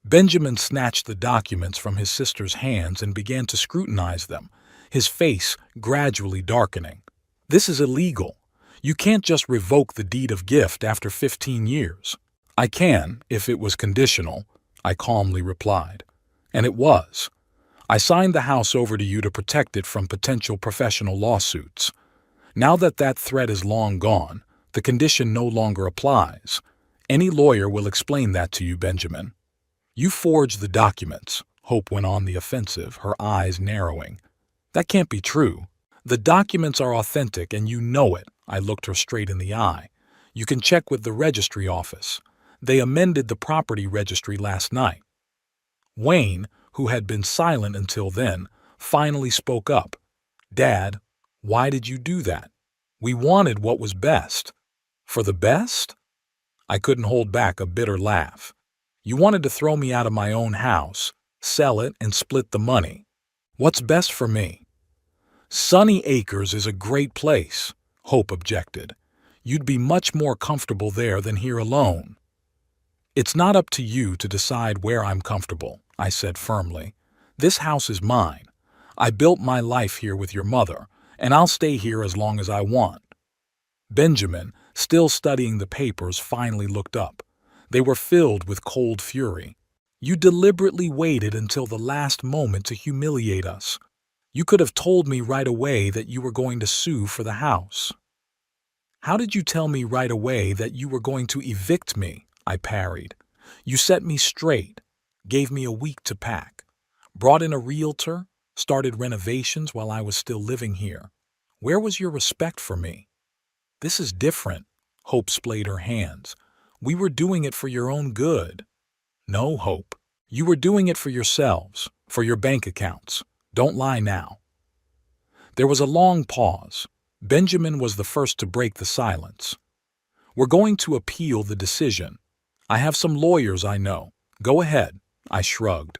Benjamin snatched the documents from his sister's hands and began to scrutinize them, his face gradually darkening. "This is illegal. You can't just revoke the deed of gift after 15 years. "I can, if it was conditional," I calmly replied. "And it was. I signed the house over to you to protect it from potential professional lawsuits. Now that that threat is long gone, the condition no longer applies. Any lawyer will explain that to you, Benjamin." "You forged the documents," Hope went on the offensive, her eyes narrowing. "That can't be true. The documents are authentic and you know it." I looked her straight in the eye. "You can check with the registry office. They amended the property registry last night." Wayne, who had been silent until then, finally spoke up. Dad, why did you do that? We wanted what was best. For the best? I couldn't hold back a bitter laugh. You wanted to throw me out of my own house, sell it, and split the money. What's best for me? Sunny Acres is a great place, Hope objected. You'd be much more comfortable there than here alone. It's not up to you to decide where I'm comfortable, I said firmly. This house is mine. I built my life here with your mother, and I'll stay here as long as I want. Benjamin, still studying the papers, finally looked up. They were filled with cold fury. You deliberately waited until the last moment to humiliate us. You could have told me right away that you were going to sue for the house. How did you tell me right away that you were going to evict me? I parried. You set me straight, gave me a week to pack, brought in a realtor, started renovations while I was still living here. Where was your respect for me? This is different. Hope splayed her hands. We were doing it for your own good. No, Hope. You were doing it for yourselves, for your bank accounts. Don't lie now. There was a long pause. Benjamin was the first to break the silence. We're going to appeal the decision. I have some lawyers I know. Go ahead, I shrugged.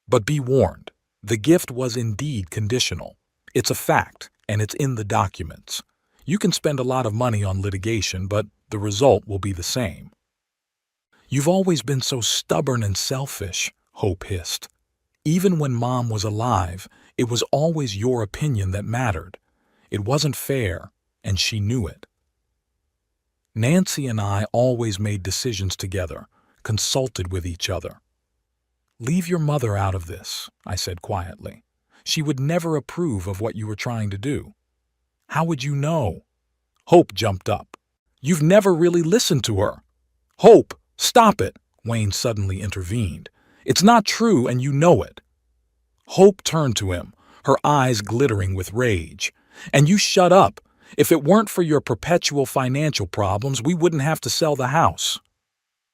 But be warned, the gift was indeed conditional. It's a fact, and it's in the documents. You can spend a lot of money on litigation, but the result will be the same. You've always been so stubborn and selfish, Hope hissed. Even when Mom was alive, it was always your opinion that mattered. It wasn't fair, and she knew it. Nancy and I always made decisions together, consulted with each other. Leave your mother out of this, I said quietly. She would never approve of what you were trying to do. How would you know? Hope jumped up. You've never really listened to her. Hope, stop it, Wayne suddenly intervened. It's not true, and you know it. Hope turned to him, her eyes glittering with rage. And you shut up. If it weren't for your perpetual financial problems, we wouldn't have to sell the house.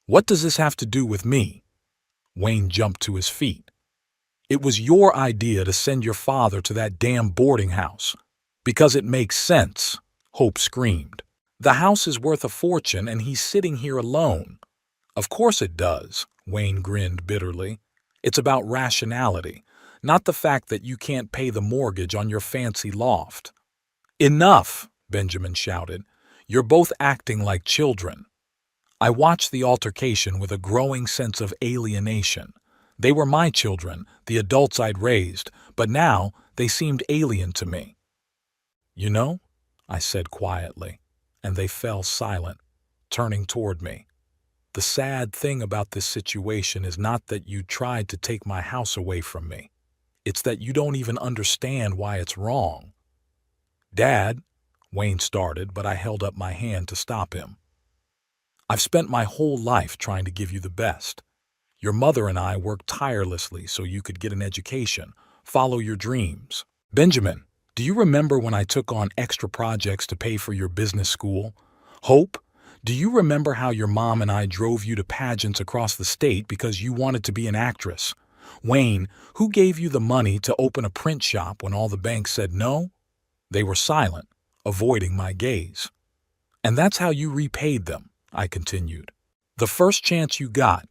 What does this have to do with me? Wayne jumped to his feet. It was your idea to send your father to that damn boarding house. Because it makes sense, Hope screamed. The house is worth a fortune and he's sitting here alone. Of course it does, Wayne grinned bitterly. It's about rationality, not the fact that you can't pay the mortgage on your fancy loft. Enough, Benjamin shouted. You're both acting like children. I watched the altercation with a growing sense of alienation. They were my children, the adults I'd raised, but now they seemed alien to me. You know, I said quietly, and they fell silent, turning toward me. The sad thing about this situation is not that you tried to take my house away from me. It's that you don't even understand why it's wrong. Dad, Wayne started, but I held up my hand to stop him. I've spent my whole life trying to give you the best. Your mother and I worked tirelessly so you could get an education, follow your dreams. Benjamin, do you remember when I took on extra projects to pay for your business school? Hope, do you remember how your mom and I drove you to pageants across the state because you wanted to be an actress? Wayne, who gave you the money to open a print shop when all the banks said no? They were silent, avoiding my gaze. And that's how you repaid them, I continued. The first chance you got,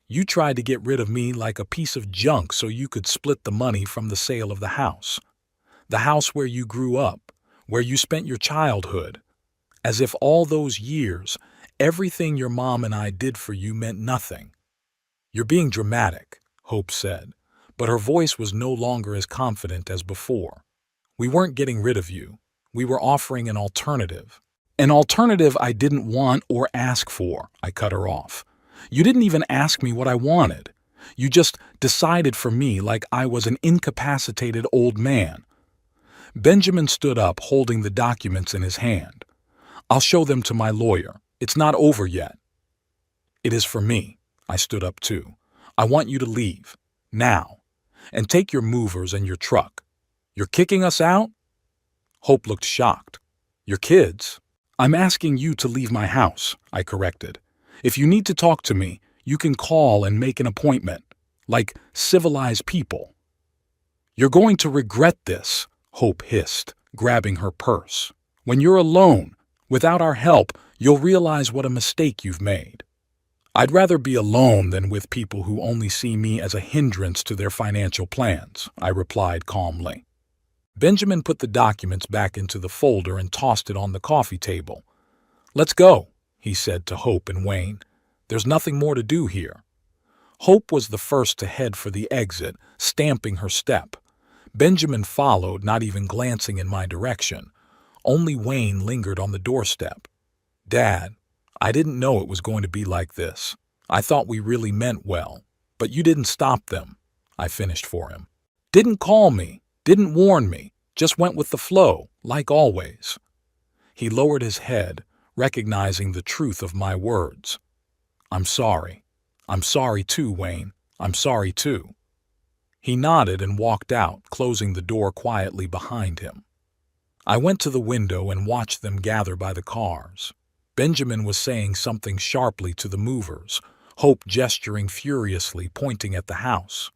you tried to get rid of me like a piece of junk so you could split the money from the sale of the house. The house where you grew up, where you spent your childhood. As if all those years, everything your mom and I did for you meant nothing. You're being dramatic, Hope said, but her voice was no longer as confident as before. We weren't getting rid of you. We were offering an alternative. An alternative I didn't want or ask for, I cut her off. You didn't even ask me what I wanted. You just decided for me like I was an incapacitated old man. Benjamin stood up, holding the documents in his hand. I'll show them to my lawyer. It's not over yet. It is for me. I stood up too. I want you to leave. Now. And take your movers and your truck. You're kicking us out? Hope looked shocked. Your kids? I'm asking you to leave my house, I corrected. If you need to talk to me, you can call and make an appointment, like civilized people. You're going to regret this, Hope hissed, grabbing her purse. "When you're alone, without our help, you'll realize what a mistake you've made." "I'd rather be alone than with people who only see me as a hindrance to their financial plans," I replied calmly. Benjamin put the documents back into the folder and tossed it on the coffee table. "Let's go," he said to Hope and Wayne. "There's nothing more to do here." Hope was the first to head for the exit, stamping her step. Benjamin followed, not even glancing in my direction. Only Wayne lingered on the doorstep. "Dad, I didn't know it was going to be like this. I thought we really meant well, but you didn't stop them," I finished for him. "Didn't call me, didn't warn me, just went with the flow, like always." He lowered his head, recognizing the truth of my words. "I'm sorry. I'm sorry too, Wayne. I'm sorry too." He nodded and walked out, closing the door quietly behind him. I went to the window and watched them gather by the cars. Benjamin was saying something sharply to the movers, Hope gesturing furiously, pointing at the house.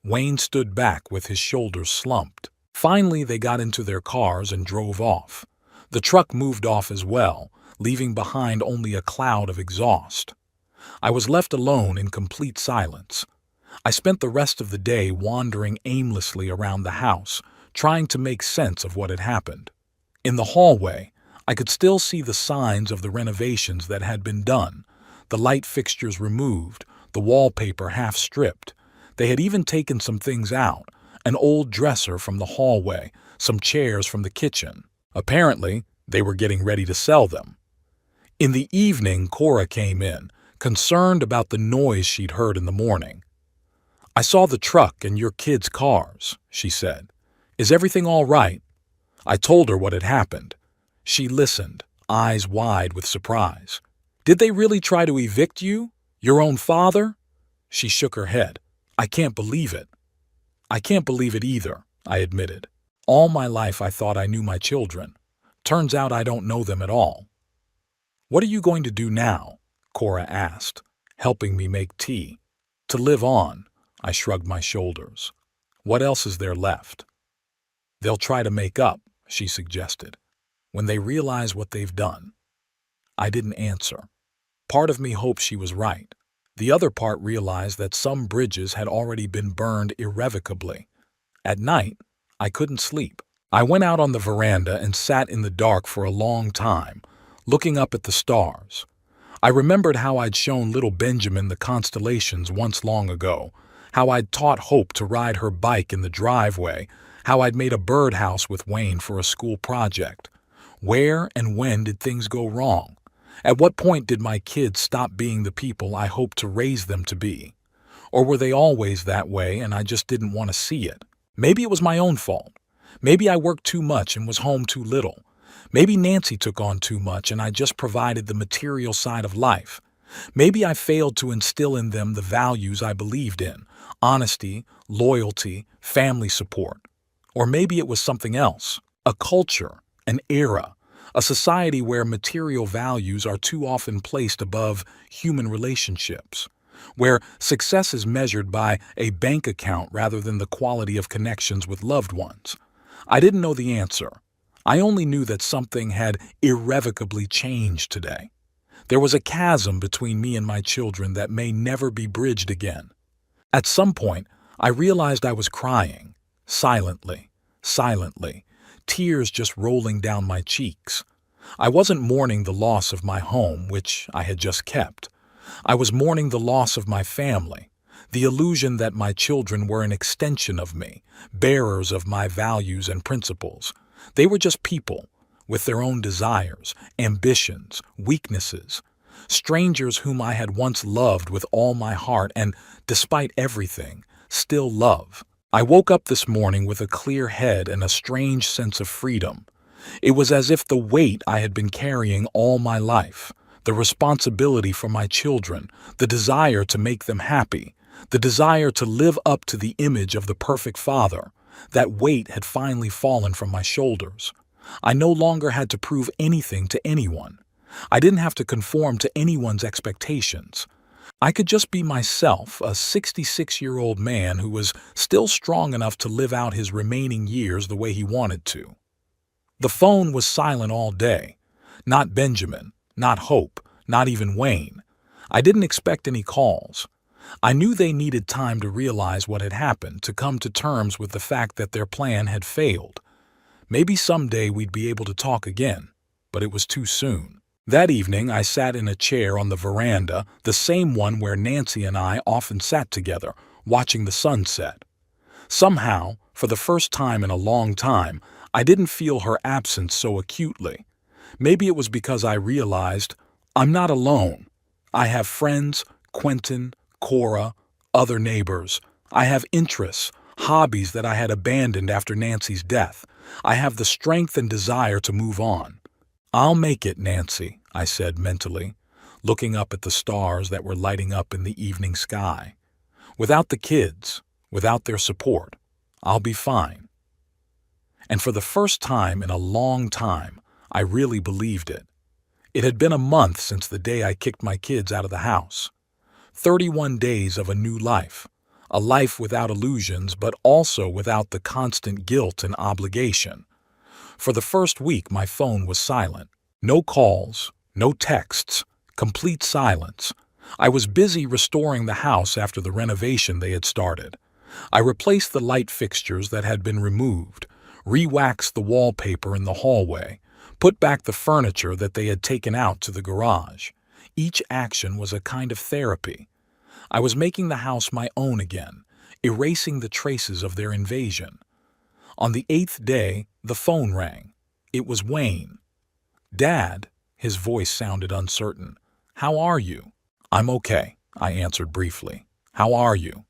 Wayne stood back with his shoulders slumped. Finally, they got into their cars and drove off. The truck moved off as well, leaving behind only a cloud of exhaust. I was left alone in complete silence. I spent the rest of the day wandering aimlessly around the house, trying to make sense of what had happened. In the hallway, I could still see the signs of the renovations that had been done, the light fixtures removed, the wallpaper half stripped. They had even taken some things out, an old dresser from the hallway, some chairs from the kitchen. Apparently, they were getting ready to sell them. In the evening, Cora came in, concerned about the noise she'd heard in the morning. "I saw the truck and your kids' cars," she said. "Is everything all right?" I told her what had happened. She listened, eyes wide with surprise. "Did they really try to evict you? Your own father?" She shook her head. "I can't believe it." "I can't believe it either," I admitted. "All my life I thought I knew my children. Turns out I don't know them at all." "What are you going to do now?" Cora asked, helping me make tea. "To live on," I shrugged my shoulders. "What else is there left?" "They'll try to make up," she suggested, "when they realize what they've done." I didn't answer. Part of me hoped she was right. The other part realized that some bridges had already been burned irrevocably. At night, I couldn't sleep. I went out on the veranda and sat in the dark for a long time, looking up at the stars. I remembered how I'd shown little Benjamin the constellations once long ago, how I'd taught Hope to ride her bike in the driveway, how I'd made a birdhouse with Wayne for a school project. Where and when did things go wrong? At what point did my kids stop being the people I hoped to raise them to be? Or were they always that way and I just didn't want to see it? Maybe it was my own fault. Maybe I worked too much and was home too little. Maybe Nancy took on too much and I just provided the material side of life. Maybe I failed to instill in them the values I believed in: honesty, loyalty, family support. Or maybe it was something else: a culture, an era, a society where material values are too often placed above human relationships, where success is measured by a bank account rather than the quality of connections with loved ones. I didn't know the answer. I only knew that something had irrevocably changed today. There was a chasm between me and my children that may never be bridged again. At some point, I realized I was crying, silently, tears just rolling down my cheeks. I wasn't mourning the loss of my home, which I had just kept. I was mourning the loss of my family, the illusion that my children were an extension of me, bearers of my values and principles. They were just people, with their own desires, ambitions, weaknesses. Strangers whom I had once loved with all my heart and, despite everything, still love. I woke up this morning with a clear head and a strange sense of freedom. It was as if the weight I had been carrying all my life, the responsibility for my children, the desire to make them happy, the desire to live up to the image of the perfect father, that weight had finally fallen from my shoulders. I no longer had to prove anything to anyone. I didn't have to conform to anyone's expectations. I could just be myself, a 66-year-old man who was still strong enough to live out his remaining years the way he wanted to. The phone was silent all day. Not Benjamin, not Hope, not even Wayne. I didn't expect any calls. I knew they needed time to realize what had happened, to come to terms with the fact that their plan had failed. Maybe someday we'd be able to talk again, but it was too soon. That evening, I sat in a chair on the veranda, the same one where Nancy and I often sat together, watching the sunset. Somehow, for the first time in a long time, I didn't feel her absence so acutely. Maybe it was because I realized I'm not alone. I have friends, Quentin, Cora, other neighbors. I have interests, hobbies that I had abandoned after Nancy's death. I have the strength and desire to move on. "I'll make it, Nancy," I said mentally, looking up at the stars that were lighting up in the evening sky. "Without the kids, without their support, I'll be fine." And for the first time in a long time, I really believed it. It had been a month since the day I kicked my kids out of the house. 31 days of a new life, a life without illusions but also without the constant guilt and obligation. For the first week, my phone was silent. No calls, no texts, complete silence. I was busy restoring the house after the renovation they had started. I replaced the light fixtures that had been removed, re-waxed the wallpaper in the hallway, put back the furniture that they had taken out to the garage. Each action was a kind of therapy. I was making the house my own again, erasing the traces of their invasion. On the 8th day, the phone rang. It was Wayne. "Dad," his voice sounded uncertain. "How are you?" "I'm okay," I answered briefly. "How are you?"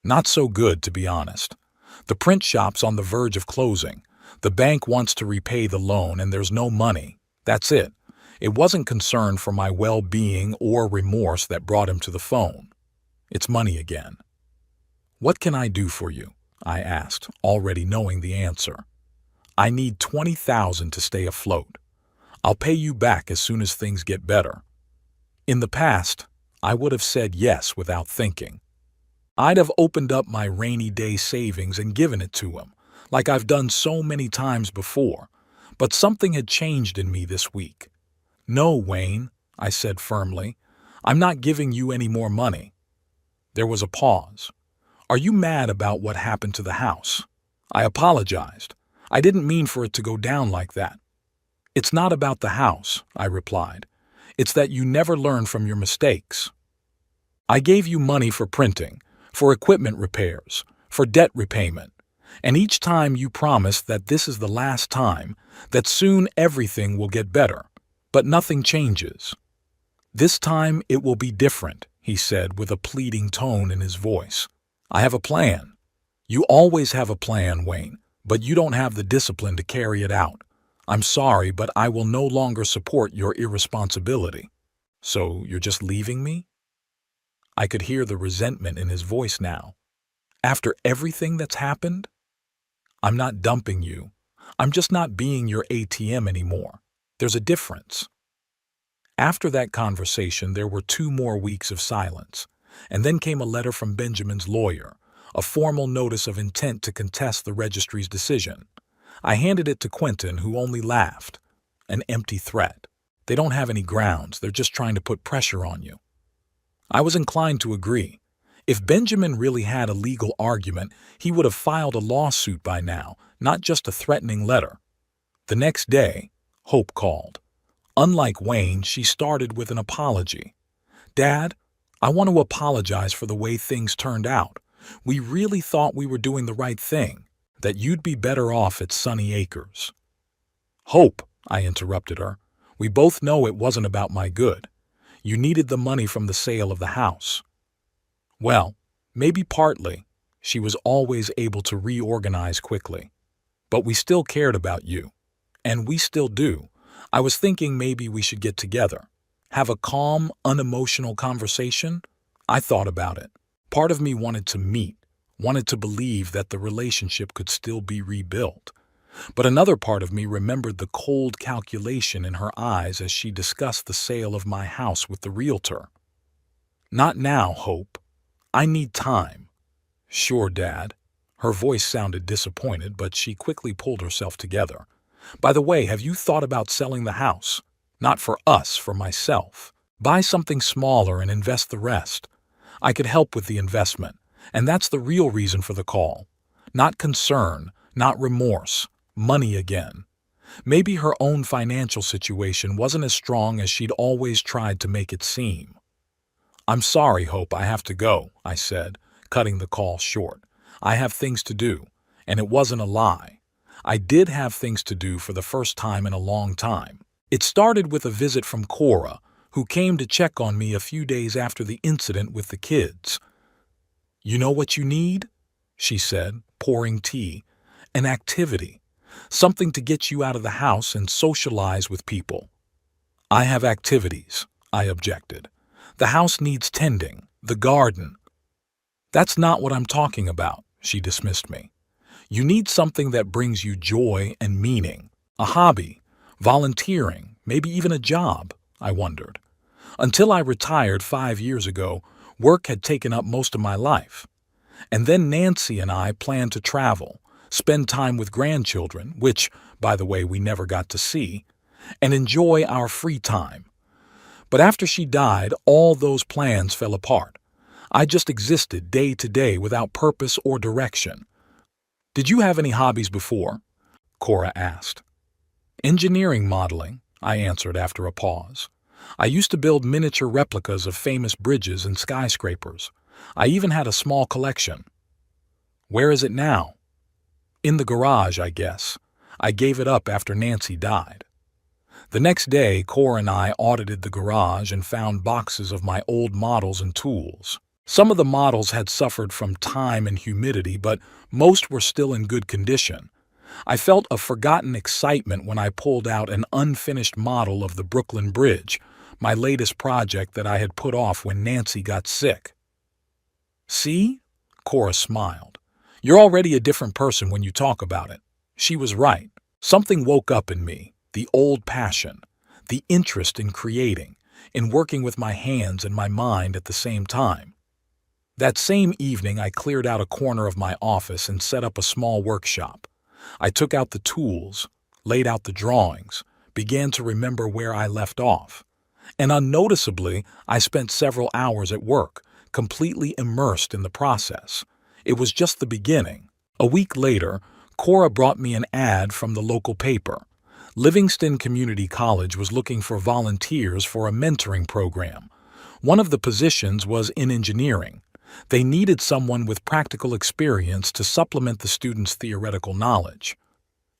"Not so good, to be honest. The print shop's on the verge of closing. The bank wants to repay the loan and there's no money. That's it. It wasn't concern for my well-being or remorse that brought him to the phone. It's money again." "What can I do for you?" I asked, already knowing the answer. "I need $20,000 to stay afloat. I'll pay you back as soon as things get better." In the past, I would have said yes without thinking. I'd have opened up my rainy day savings and given it to him, like I've done so many times before, but something had changed in me this week. "No, Wayne," I said firmly. "I'm not giving you any more money." There was a pause. "Are you mad about what happened to the house?" I apologized. "I didn't mean for it to go down like that." "It's not about the house," I replied. "It's that you never learn from your mistakes. I gave you money for printing, for equipment repairs, for debt repayment, and each time you promised that this is the last time, that soon everything will get better, but nothing changes." "This time it will be different," he said with a pleading tone in his voice. "I have a plan." "You always have a plan, Wayne, but you don't have the discipline to carry it out. I'm sorry, but I will no longer support your irresponsibility." "So you're just leaving me?" I could hear the resentment in his voice now. "After everything that's happened?" "I'm not dumping you. I'm just not being your ATM anymore. There's a difference." After that conversation, there were 2 more weeks of silence, and then came a letter from Benjamin's lawyer, a formal notice of intent to contest the registry's decision. I handed it to Quentin, who only laughed. "An empty threat. They don't have any grounds, they're just trying to put pressure on you." I was inclined to agree. If Benjamin really had a legal argument, he would have filed a lawsuit by now, not just a threatening letter. The next day, Hope called. Unlike Wayne, she started with an apology. "Dad, I want to apologize for the way things turned out. We really thought we were doing the right thing, that you'd be better off at Sunny Acres." "Hope," I interrupted her, "we both know it wasn't about my good. You needed the money from the sale of the house." "Well, maybe partly." She was always able to reorganize quickly. "But we still cared about you. And we still do. I was thinking maybe we should get together. Have a calm, unemotional conversation." I thought about it. Part of me wanted to meet, wanted to believe that the relationship could still be rebuilt. But another part of me remembered the cold calculation in her eyes as she discussed the sale of my house with the realtor. Not now, Hope. I need time. Sure, Dad. Her voice sounded disappointed, but she quickly pulled herself together. By the way, have you thought about selling the house? Not for us, for myself. Buy something smaller and invest the rest. I could help with the investment, and that's the real reason for the call. Not concern, not remorse, money again. Maybe her own financial situation wasn't as strong as she'd always tried to make it seem. I'm sorry, Hope, I have to go, I said, cutting the call short. I have things to do, and it wasn't a lie. I did have things to do for the first time in a long time. It started with a visit from Cora, who came to check on me a few days after the incident with the kids. You know what you need? She said, pouring tea. An activity. Something to get you out of the house and socialize with people. I have activities, I objected. The house needs tending, the garden. That's not what I'm talking about, she dismissed me. You need something that brings you joy and meaning. A hobby, volunteering, maybe even a job, I wondered. Until I retired 5 years ago, work had taken up most of my life. And then Nancy and I planned to travel, spend time with grandchildren, which, by the way, we never got to see, and enjoy our free time. But after she died, all those plans fell apart. I just existed day to day without purpose or direction. Did you have any hobbies before? Cora asked. Engineering modeling, I answered after a pause. I used to build miniature replicas of famous bridges and skyscrapers. I even had a small collection. Where is it now? In the garage, I guess. I gave it up after Nancy died. The next day, Cora and I audited the garage and found boxes of my old models and tools. Some of the models had suffered from time and humidity, but most were still in good condition. I felt a forgotten excitement when I pulled out an unfinished model of the Brooklyn Bridge, my latest project that I had put off when Nancy got sick. See? Cora smiled. You're already a different person when you talk about it. She was right. Something woke up in me, the old passion, the interest in creating, in working with my hands and my mind at the same time. That same evening, I cleared out a corner of my office and set up a small workshop. I took out the tools, laid out the drawings, began to remember where I left off. And unnoticeably, I spent several hours at work, completely immersed in the process. It was just the beginning. A week later, Cora brought me an ad from the local paper. Livingston Community College was looking for volunteers for a mentoring program. One of the positions was in engineering. They needed someone with practical experience to supplement the students' theoretical knowledge.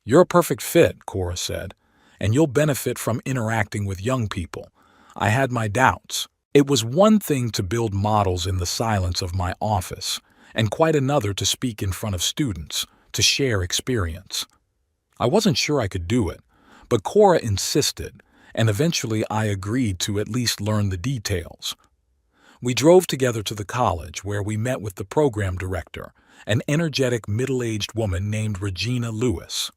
You're a perfect fit, Cora said, and you'll benefit from interacting with young people. I had my doubts. It was one thing to build models in the silence of my office, and quite another to speak in front of students, to share experience. I wasn't sure I could do it, but Cora insisted, and eventually I agreed to at least learn the details. We drove together to the college, where we met with the program director, an energetic middle-aged woman named Regina Lewis.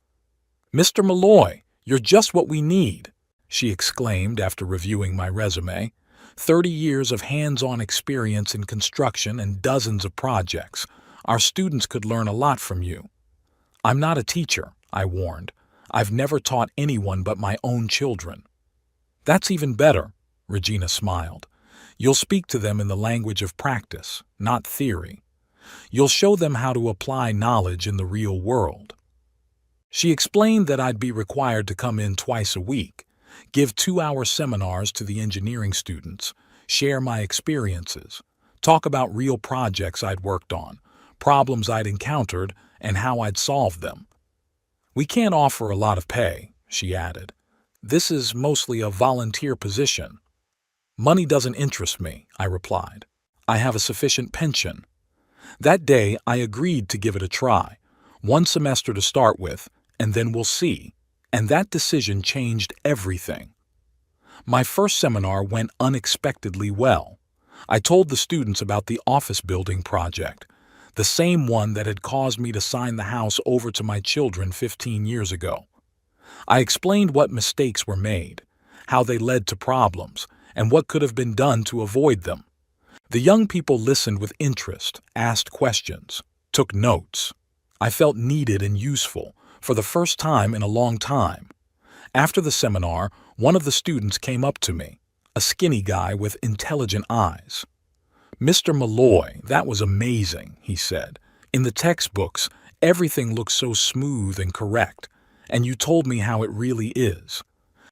"Mr. Malloy, you're just what we need," she exclaimed after reviewing my resume. 30 years of hands-on experience in construction and dozens of projects. Our students could learn a lot from you. I'm not a teacher, I warned. I've never taught anyone but my own children. That's even better, Regina smiled. You'll speak to them in the language of practice, not theory. You'll show them how to apply knowledge in the real world. She explained that I'd be required to come in twice a week, give 2-hour seminars to the engineering students, share my experiences, talk about real projects I'd worked on, problems I'd encountered, and how I'd solved them. We can't offer a lot of pay, she added. This is mostly a volunteer position. Money doesn't interest me, I replied. I have a sufficient pension. That day, I agreed to give it a try, 1 semester to start with, and then we'll see. And that decision changed everything. My first seminar went unexpectedly well. I told the students about the office building project, the same one that had caused me to sign the house over to my children 15 years ago. I explained what mistakes were made, how they led to problems, and what could have been done to avoid them. The young people listened with interest, asked questions, took notes. I felt needed and useful for the first time in a long time. After the seminar, one of the students came up to me, a skinny guy with intelligent eyes. "Mr. Malloy, that was amazing," he said. "In the textbooks, everything looks so smooth and correct, and you told me how it really is."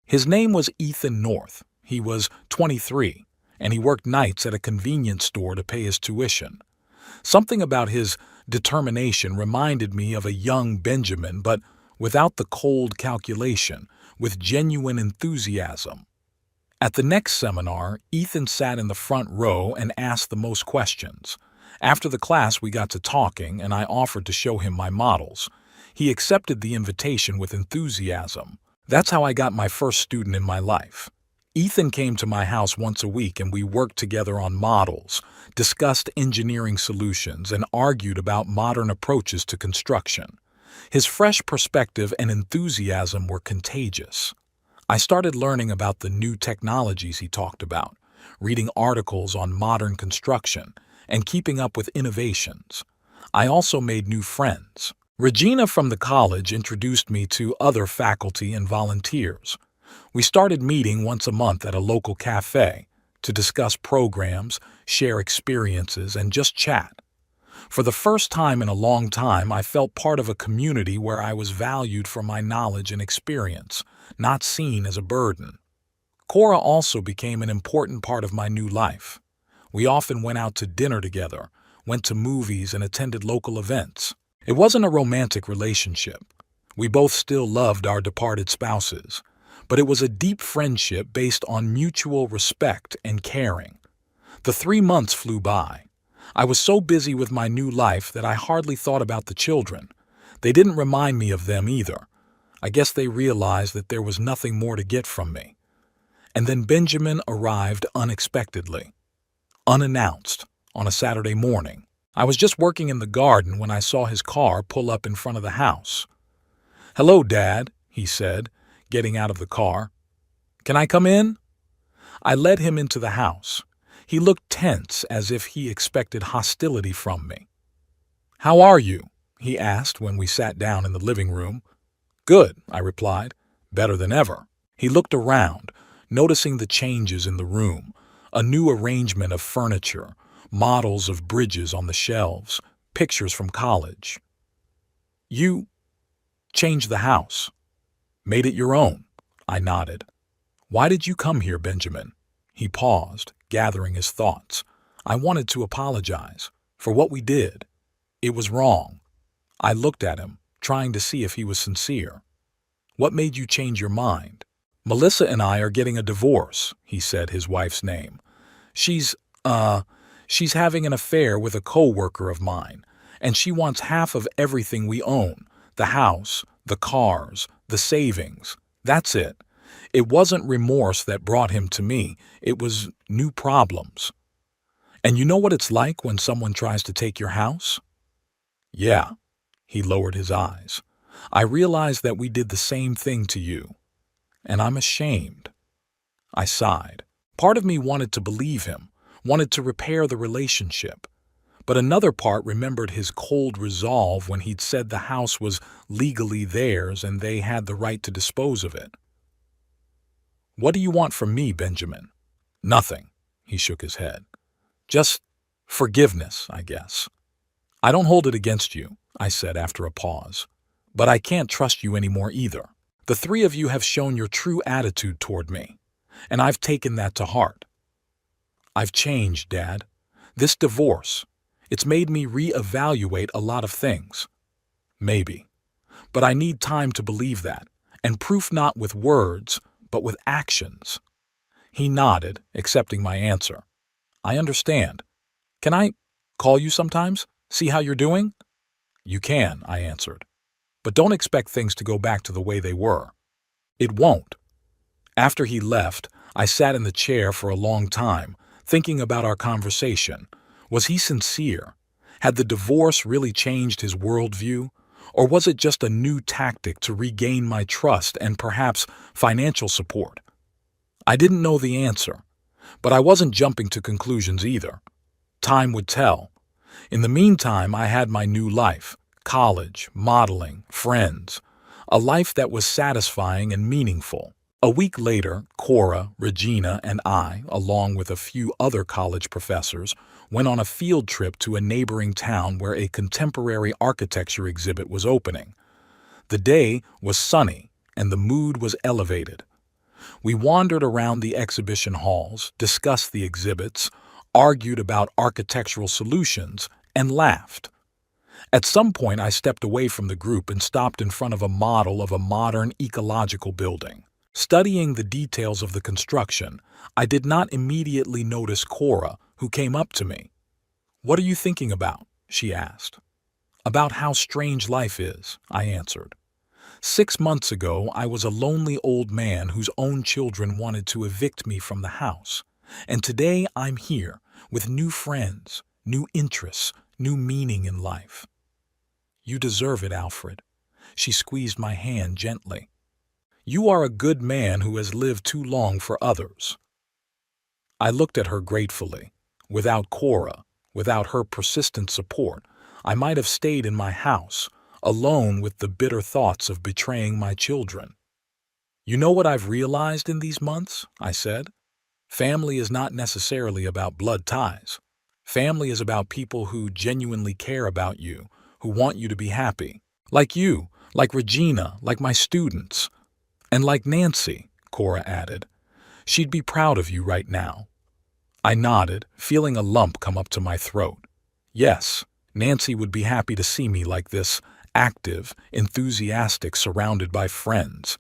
His name was Ethan North. He was 23, and he worked nights at a convenience store to pay his tuition. Something about his determination reminded me of a young Benjamin, but without the cold calculation, with genuine enthusiasm. At the next seminar, Ethan sat in the front row and asked the most questions. After the class, we got to talking, and I offered to show him my models. He accepted the invitation with enthusiasm. That's how I got my first student in my life. Ethan came to my house once a week, and we worked together on models, discussed engineering solutions, and argued about modern approaches to construction. His fresh perspective and enthusiasm were contagious. I started learning about the new technologies he talked about, reading articles on modern construction, and keeping up with innovations. I also made new friends. Regina from the college introduced me to other faculty and volunteers. We started meeting once a month at a local cafe to discuss programs, share experiences, and just chat. For the first time in a long time, I felt part of a community where I was valued for my knowledge and experience, not seen as a burden. Cora also became an important part of my new life. We often went out to dinner together, went to movies, and attended local events. It wasn't a romantic relationship. We both still loved our departed spouses, but it was a deep friendship based on mutual respect and caring. The 3 months flew by. I was so busy with my new life that I hardly thought about the children. They didn't remind me of them either. I guess they realized that there was nothing more to get from me. And then Benjamin arrived unexpectedly, unannounced, on a Saturday morning. I was just working in the garden when I saw his car pull up in front of the house. "Hello, Dad," he said, getting out of the car. "Can I come in?" I led him into the house. He looked tense, as if he expected hostility from me. "How are you?" he asked when we sat down in the living room. "Good," I replied. "Better than ever." He looked around, noticing the changes in the room, a new arrangement of furniture, models of bridges on the shelves, pictures from college. "You changed the house. Made it your own," I nodded. "Why did you come here, Benjamin?" He paused, gathering his thoughts. I wanted to apologize for what we did. It was wrong. I looked at him, trying to see if he was sincere. "What made you change your mind?" "Melissa and I are getting a divorce," he said, his wife's name. She's having an affair with a co-worker of mine, and she wants half of everything we own, the house, the cars, the savings. That's it. It wasn't remorse that brought him to me. It was new problems. "And you know what it's like when someone tries to take your house?" "Yeah." He lowered his eyes. "I realized that we did the same thing to you, and I'm ashamed." I sighed. Part of me wanted to believe him, wanted to repair the relationship. But another part remembered his cold resolve when he'd said the house was legally theirs and they had the right to dispose of it. "What do you want from me, Benjamin?" "Nothing," he shook his head. "Just forgiveness, I guess." "I don't hold it against you," I said after a pause. "But I can't trust you anymore either. The 3 of you have shown your true attitude toward me, and I've taken that to heart. I've changed, Dad. This divorce, it's made me reevaluate a lot of things. Maybe. But I need time to believe that, and proof not with words, but with actions." He nodded, accepting my answer. "I understand. Can I call you sometimes? See how you're doing?" "You can," I answered. "But don't expect things to go back to the way they were. It won't." After he left, I sat in the chair for a long time, thinking about our conversation. Was he sincere? Had the divorce really changed his worldview? Or was it just a new tactic to regain my trust and perhaps financial support? I didn't know the answer, but I wasn't jumping to conclusions either. Time would tell. In the meantime, I had my new life: college, modeling, friends. A life that was satisfying and meaningful. A week later, Cora, Regina, and I, along with a few other college professors, went on a field trip to a neighboring town where a contemporary architecture exhibit was opening. The day was sunny, and the mood was elevated. We wandered around the exhibition halls, discussed the exhibits, argued about architectural solutions, and laughed. At some point, I stepped away from the group and stopped in front of a model of a modern ecological building. Studying the details of the construction, I did not immediately notice Cora, who came up to me. "What are you thinking about?" she asked. "About how strange life is," I answered. 6 months ago, I was a lonely old man whose own children wanted to evict me from the house. And today I'm here, with new friends, new interests, new meaning in life. "You deserve it, Alfred." She squeezed my hand gently. "You are a good man who has lived too long for others." I looked at her gratefully. Without Cora, without her persistent support, I might have stayed in my house, alone with the bitter thoughts of betraying my children. "You know what I've realized in these months?" I said. "Family is not necessarily about blood ties. Family is about people who genuinely care about you, who want you to be happy. Like you, like Regina, like my students. And like Nancy," Cora added. "She'd be proud of you right now." I nodded, feeling a lump come up to my throat. Yes, Nancy would be happy to see me like this, active, enthusiastic, surrounded by friends.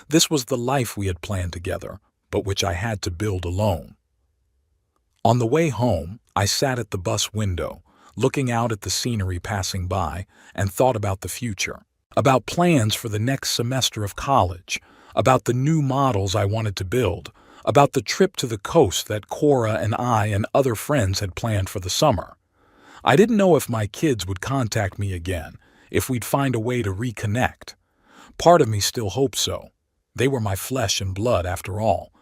This was the life we had planned together, but which I had to build alone. On the way home, I sat at the bus window, looking out at the scenery passing by, and thought about the future. About plans for the next semester of college, about the new models I wanted to build, about the trip to the coast that Cora and I and other friends had planned for the summer. I didn't know if my kids would contact me again, if we'd find a way to reconnect. Part of me still hoped so. They were my flesh and blood after all.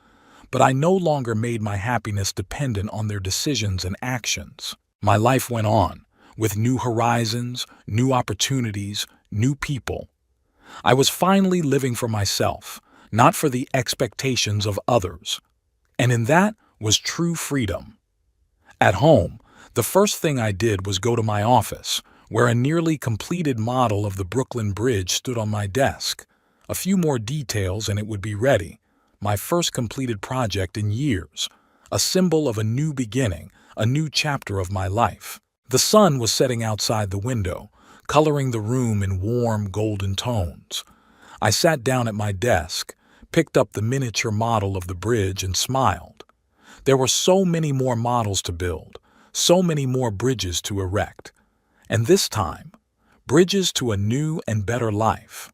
But I no longer made my happiness dependent on their decisions and actions. My life went on, with new horizons, new opportunities, new people. I was finally living for myself, not for the expectations of others. And in that was true freedom. At home, the first thing I did was go to my office, where a nearly completed model of the Brooklyn Bridge stood on my desk. A few more details and it would be ready. My first completed project in years. A symbol of a new beginning, a new chapter of my life. The sun was setting outside the window, coloring the room in warm, golden tones. I sat down at my desk, picked up the miniature model of the bridge and smiled. There were so many more models to build, so many more bridges to erect. And this time, bridges to a new and better life.